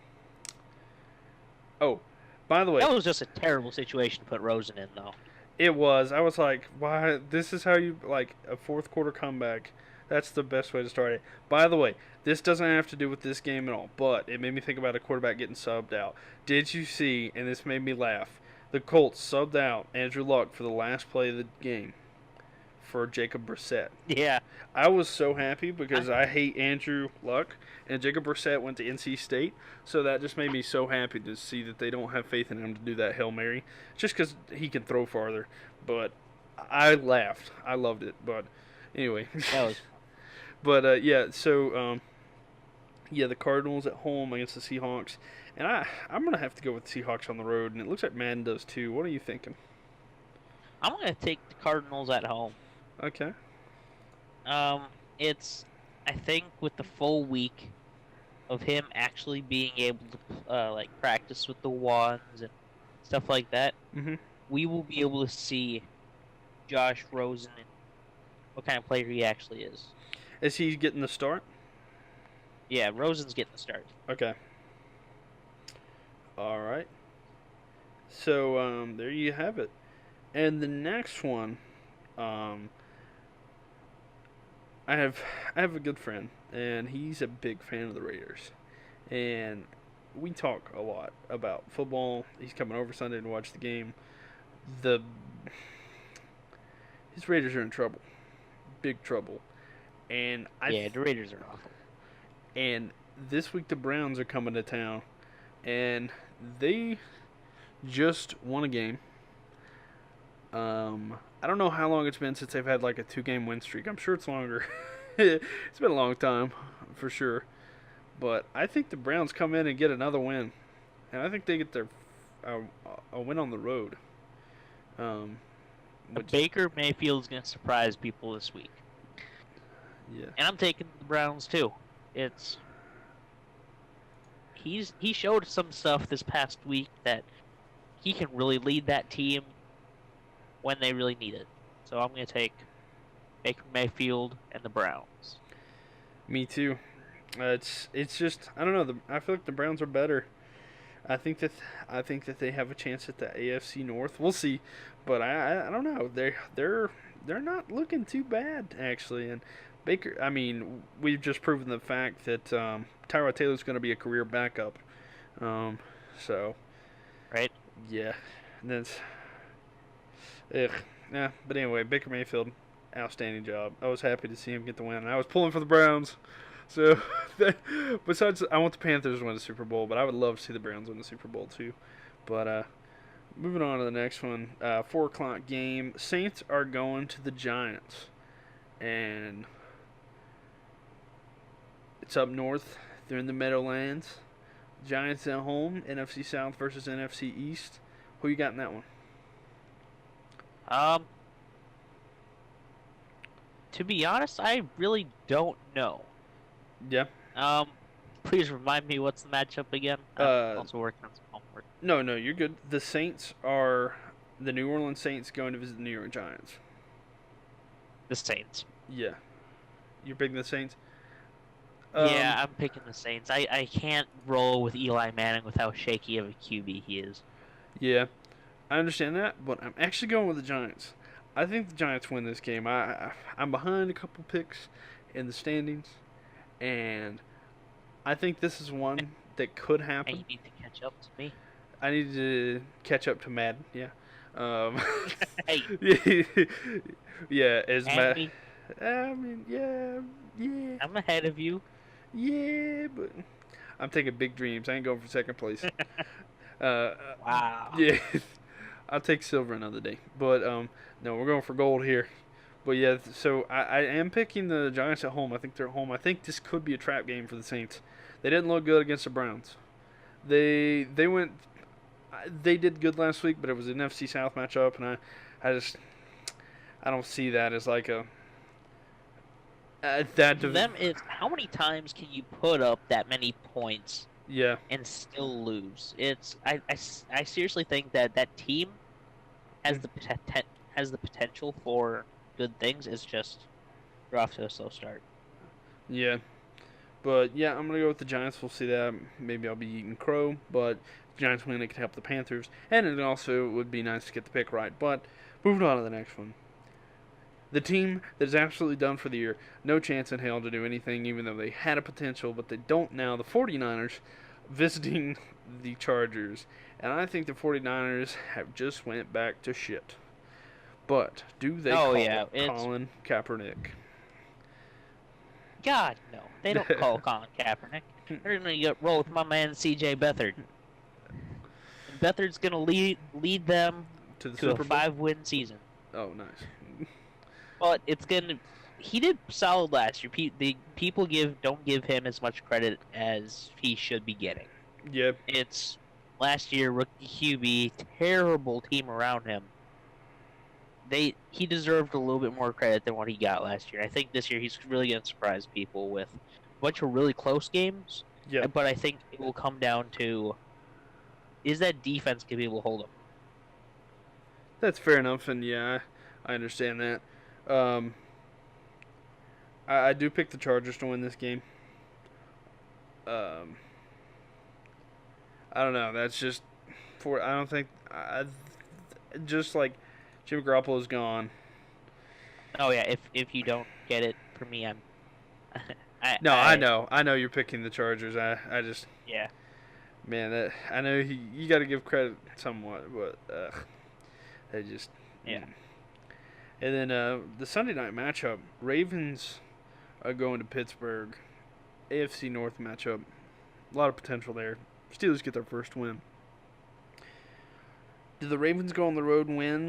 oh, by the way, that was just a terrible situation to put Rosen in, though. It was. I was like, why? This is how you like a 4th quarter comeback. That's the best way to start it. By the way, this doesn't have to do with this game at all, but it made me think about a quarterback getting subbed out. Did you see? And this made me laugh. The Colts subbed out Andrew Luck for the last play of the game. for Jacob Brissett. Yeah. I was so happy because I hate Andrew Luck, and Jacob Brissett went to NC State, so that just made me so happy to see that they don't have faith in him to do that Hail Mary, just because he can throw farther. But I laughed. I loved it. But anyway. That was. But yeah, so yeah, the Cardinals at home against the Seahawks, and I'm gonna have to go with the Seahawks on the road, and it looks like Madden does too. What are you thinking? I'm gonna take the Cardinals at home. Okay. It's, I think, with the full week of him actually being able to like practice with the ones and stuff like that, we will be able to see Josh Rosen and what kind of player he actually is. Is he getting the start? Yeah, Rosen's getting the start. Okay. All right. So there you have it. And the next one, I have a good friend, and he's a big fan of the Raiders, and we talk a lot about football. He's coming over Sunday to watch the game. His Raiders are in trouble, big trouble, and the Raiders are awful. And this week the Browns are coming to town, and they just won a game. I don't know how long it's been since they've had like a 2-game win streak. I'm sure it's longer. It's been a long time, for sure. But I think the Browns come in and get another win, and I think they get their a win on the road. Baker Mayfield's gonna surprise people this week. Yeah. And I'm taking the Browns too. He showed some stuff this past week that he can really lead that team when they really need it. So I'm going to take Baker Mayfield and the Browns. Me too. It's just, I don't know. I feel like the Browns are better. I think that they have a chance at the AFC North. We'll see, but I don't know. They're not looking too bad actually. And Baker, I mean, we've just proven the fact that Tyrod Taylor's going to be a career backup. So, right? Yeah, that's. Ugh. Yeah, but anyway, Baker Mayfield, outstanding job. I was happy to see him get the win, and I was pulling for the Browns. So, besides, I want the Panthers to win the Super Bowl, but I would love to see the Browns win the Super Bowl too. But moving on to the next one, 4 o'clock game. Saints are going to the Giants, and it's up north. They're in the Meadowlands. Giants at home. NFC South versus NFC East. Who you got in that one? To be honest, I really don't know. Yeah. Please remind me what's the matchup again. I'm also working on some homework. No, you're good. The Saints are the New Orleans Saints going to visit the New York Giants. The Saints. Yeah. You're picking the Saints? Yeah, I'm picking the Saints. I can't roll with Eli Manning with how shaky of a QB he is. Yeah, I understand that, but I'm actually going with the Giants. I think the Giants win this game. I'm behind a couple picks in the standings, and I think this is one that could happen. And you need to catch up to me. I need to catch up to Madden, yeah. Hey. Yeah, as me. I mean, yeah. I'm ahead of you. Yeah, but I'm taking big dreams. I ain't going for second place. Wow. Yeah, I'll take silver another day. But no, we're going for gold here. But yeah, so I am picking the Giants at home. I think they're at home. I think this could be a trap game for the Saints. They didn't look good against the Browns. They did good last week, but it was an NFC South matchup, and I don't see that as like a For them, it's how many times can you put up that many points? Yeah. And still lose. I seriously think that team has the potential for good things. It's just they're off to a slow start. Yeah. But yeah, I'm gonna go with the Giants. We'll see that. Maybe I'll be eating crow, but if the Giants win, it could help the Panthers, and it also would be nice to get the pick right. But moving on to the next one. The team that is absolutely done for the year. No chance in hell to do anything, even though they had a potential, but they don't now. The 49ers visiting the Chargers. And I think the 49ers have just went back to shit. But do they Oh call yeah, it's Colin Kaepernick? God no. They don't call Colin Kaepernick. They're gonna roll with my man C.J. Beathard. And Beathard's gonna lead them To the to a Super Bowl? 5-win season. Oh, nice. But it's gonna. He did solid last year. The people don't give him as much credit as he should be getting. Yep. It's last year rookie QB, terrible team around him. He deserved a little bit more credit than what he got last year. I think this year he's really gonna surprise people with a bunch of really close games. Yep. But I think it will come down to, is that defense gonna be able to hold him? That's fair enough, and yeah, I understand that. I do pick the Chargers to win this game. I don't know. That's just I don't think just like Jimmy Garoppolo's gone. Oh yeah, if you don't get it for me, I'm. I know you're picking the Chargers. I just Yeah. man, I know you got to give credit somewhat, but they just Yeah. And then the Sunday night matchup, Ravens are going to Pittsburgh. AFC North matchup, a lot of potential there. Steelers get their first win. Do the Ravens go on the road and win?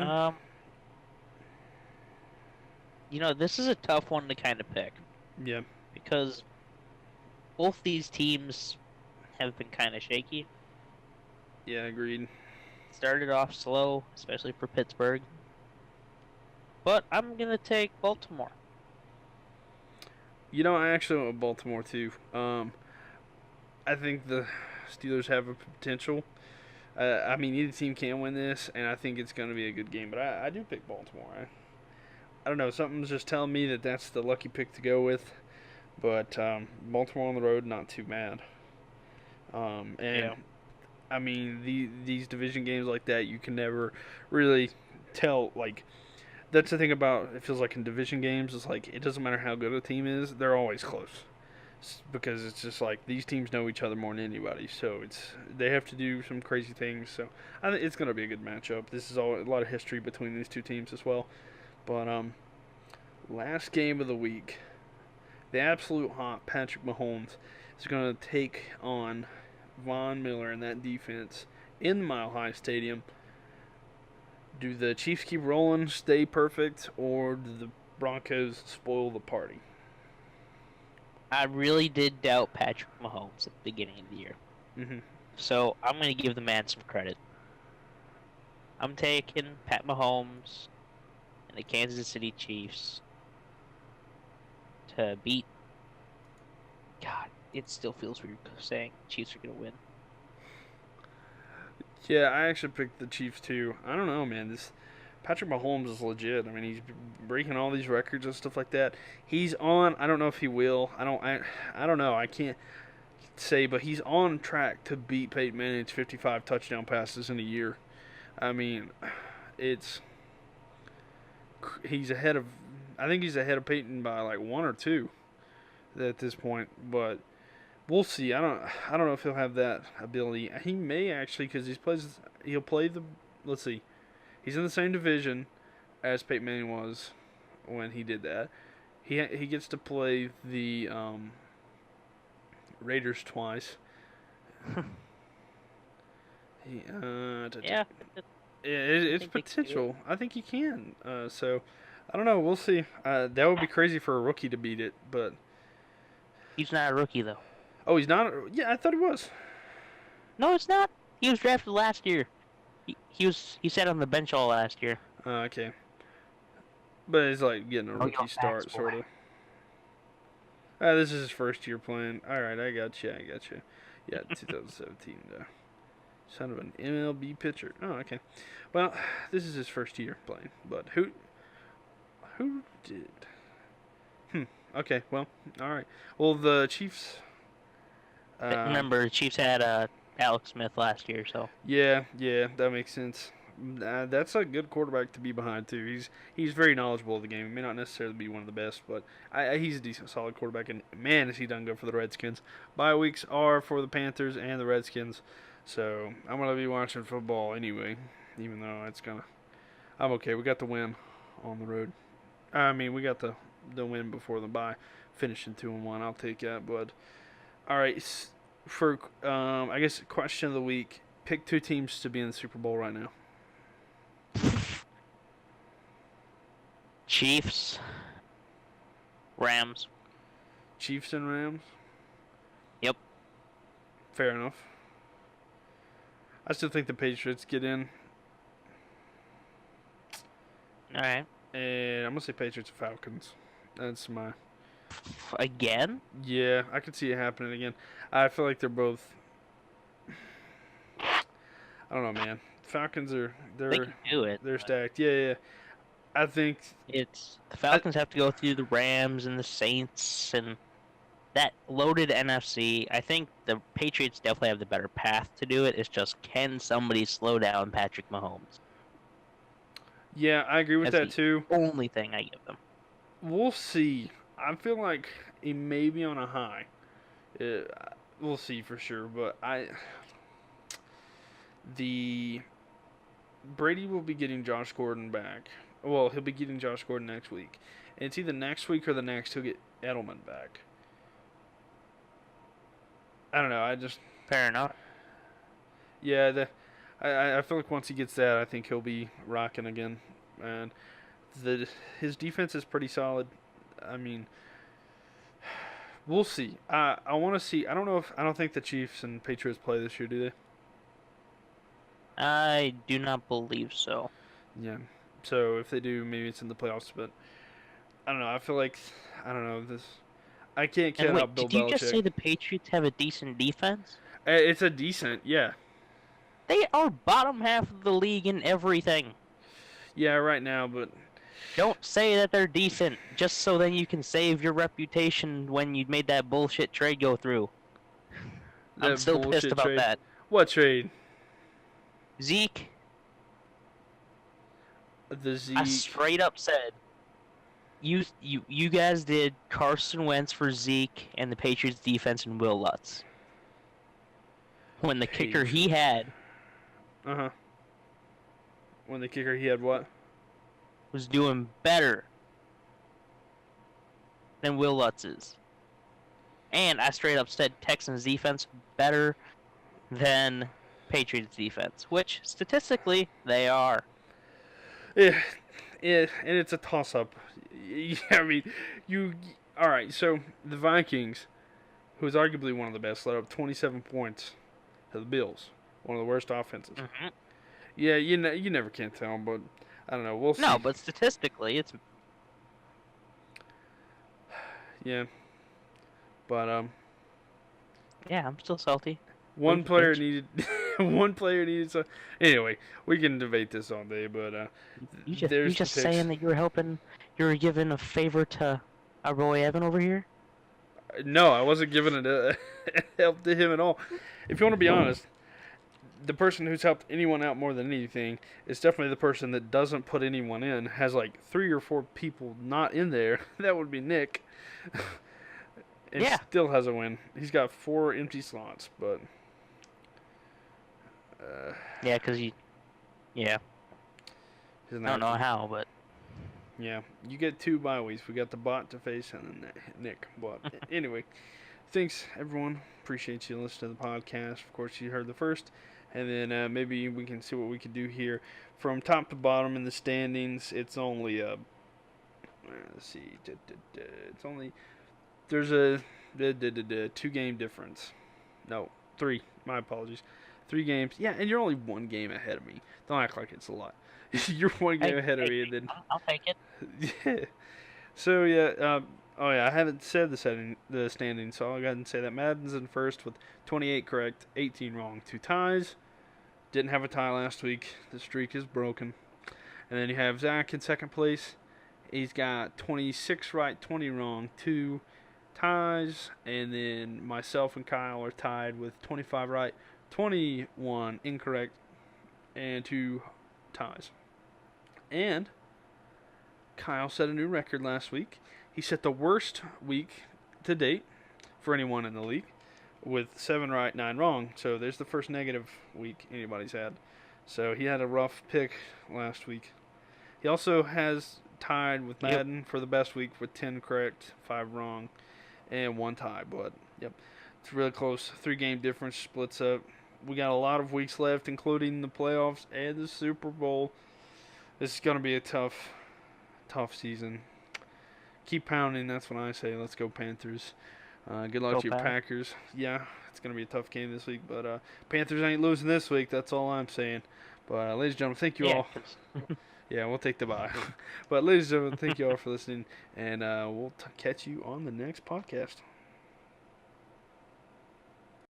This is a tough one to kind of pick. Yeah. Because both these teams have been kind of shaky. Yeah, agreed. Started off slow, especially for Pittsburgh. But I'm going to take Baltimore. I actually went with Baltimore too. I think the Steelers have a potential. I mean, either team can win this, and I think it's going to be a good game. But I do pick Baltimore. I don't know. Something's just telling me that that's the lucky pick to go with. But Baltimore on the road, not too bad. I mean, these division games like that, you can never really tell. Like, that's the thing about it. Feels like in division games, it's like it doesn't matter how good a team is; they're always close. Because it's just like these teams know each other more than anybody, so they have to do some crazy things. So I think it's going to be a good matchup. This is a lot of history between these two teams as well. But last game of the week, the absolute hot Patrick Mahomes is going to take on Von Miller and that defense in Mile High Stadium. Do the Chiefs keep rolling, stay perfect, or do the Broncos spoil the party? I really did doubt Patrick Mahomes at the beginning of the year. Mm-hmm. So I'm going to give the man some credit. I'm taking Pat Mahomes and the Kansas City Chiefs to beat. God, it still feels weird saying Chiefs are going to win. Yeah, I actually picked the Chiefs too. I don't know, man. This Patrick Mahomes is legit. I mean, he's breaking all these records and stuff like that. He's on. I don't know if he will. I don't know. I can't say, but he's on track to beat Peyton Manning's 55 touchdown passes in a year. I mean, he's ahead of. I think he's ahead of Peyton by like 1 or 2 at this point, but we'll see. I don't know if he'll have that ability. He may actually, because he'll play the. Let's see. He's in the same division as Peyton Manning was when he did that. He gets to play the Raiders twice. Yeah. It's potential. I think he can. So, I don't know. We'll see. That would be crazy for a rookie to beat it, but He's not a rookie, though. oh, he's not. Yeah, I thought he was. No, it's not. He was drafted last year. He sat on the bench all last year. Okay. But he's like getting a rookie your start, facts, sort boy. of. This is his first year playing. All right, I got you. Yeah, 2017 though. Son of an MLB pitcher. Oh, okay. Well, this is his first year playing. But who did? Okay. Well, all right. Well, the Chiefs. Remember, the Chiefs had Alex Smith last year, so. Yeah, that makes sense. That's a good quarterback to be behind too. He's very knowledgeable of the game. He may not necessarily be one of the best, but he's a decent, solid quarterback. And man, is he done good for the Redskins. Bye weeks are for the Panthers and the Redskins, so I'm gonna be watching football anyway. Even though I'm okay. We got the win on the road. I mean, we got the win before the bye, finishing 2-1. I'll take that. But all right, for I guess question of the week: pick two teams to be in the Super Bowl right now. Chiefs, Rams. Chiefs and Rams. Yep. Fair enough. I still think the Patriots get in. All right. And I'm gonna say Patriots and Falcons. That's my. Again? Yeah, I could see it happening again. I feel like they're both. I don't know, man. Falcons are They can do it. they're stacked. Yeah. I think It's the Falcons have to go through the Rams and the Saints and that loaded NFC. I think the Patriots definitely have the better path to do it. It's just can somebody slow down Patrick Mahomes? Yeah, I agree with that That's too. Only thing I give them. We'll see. I feel like he may be on a high. We'll see for sure, but the Brady will be getting Josh Gordon back. Well, he'll be getting Josh Gordon next week. And it's either next week or the next he'll get Edelman back. I don't know. Fair enough. Yeah, I feel like once he gets that, I think he'll be rocking again. And his defense is pretty solid. I mean, we'll see. I want to see. I don't think the Chiefs and Patriots play this year, do they? I do not believe so. Yeah. So if they do, maybe it's in the playoffs. But I don't know. I feel like this. I can't count out Bill did you Belichick. just say the Patriots have a decent defense? It's a decent, yeah. They are bottom half of the league in everything. Yeah, right now, but Don't say that they're decent just so then you can save your reputation when you made that bullshit trade go through. I'm that still pissed bullshit about trade. that. What trade? Zeke, The Zeke. I straight up said, you guys did Carson Wentz for Zeke and the Patriots defense and Will Lutz. When the kicker he had Uh-huh. When the kicker he had what? was doing better than Will Lutz's. And I straight up said Texans defense better than Patriots defense, which statistically they are. Yeah, and it's a toss-up. Yeah, I mean, all right, so the Vikings, who is arguably one of the best, let up 27 points to the Bills, one of the worst offenses. Mm-hmm. Yeah, you never can tell, but I don't know. We'll see. No, but statistically, it's Yeah, but yeah. I'm still salty. one Bitch. player needed one player needed some. Anyway, we can debate this all day, but You just there's you just the picks. saying that you were giving a favor to our boy Evan over here. No, I wasn't giving it a help to him at all. If you want to be honest, the person who's helped anyone out more than anything is definitely the person that doesn't put anyone in. Has like 3 or 4 people not in there. That would be Nick. And Yeah. still has a win. He's got 4 empty slots, but Yeah, because yeah, he's I not. don't know how, but Yeah, you get 2 bye weeks. We got the bot to face and then Nick. But anyway, thanks everyone. Appreciate you listening to the podcast. Of course, you heard the first, and then maybe we can see what we can do here from top to bottom in the standings. It's only let's see, it's only there's a 2-game difference. No, 3. My apologies. 3 games. Yeah, and you're only 1 game ahead of me. Don't act like it's a lot. You're 1 game ahead of me, and then I'll take it. yeah. So yeah, oh yeah, I haven't said the standings, so I'll go ahead and say that Madden's in first with 28 correct, 18 wrong, 2 ties. Didn't have a tie last week. The streak is broken. And then you have Zach in second place. He's got 26 right, 20 wrong, 2 ties. And then myself and Kyle are tied with 25 right, 21 incorrect, and 2 ties. And Kyle set a new record last week. He set the worst week to date for anyone in the league with 7 right, 9 wrong. So there's the first negative week anybody's had. So he had a rough pick last week. He also has tied with Yep. Madden for the best week with 10 correct, 5 wrong, and 1 tie. But, yep, it's really close. 3-game difference splits up. We got a lot of weeks left, including the playoffs and the Super Bowl. This is going to be a tough season. Keep pounding, that's what I say. Let's go Panthers. Good luck Go to your Pack. Packers. Yeah, it's going to be a tough game this week, but Panthers ain't losing this week. That's all I'm saying. But, ladies and gentlemen, thank you Yeah, all. 'cause- Yeah, we'll take the bye. But, ladies and gentlemen, thank you all for listening, and we'll catch you on the next podcast.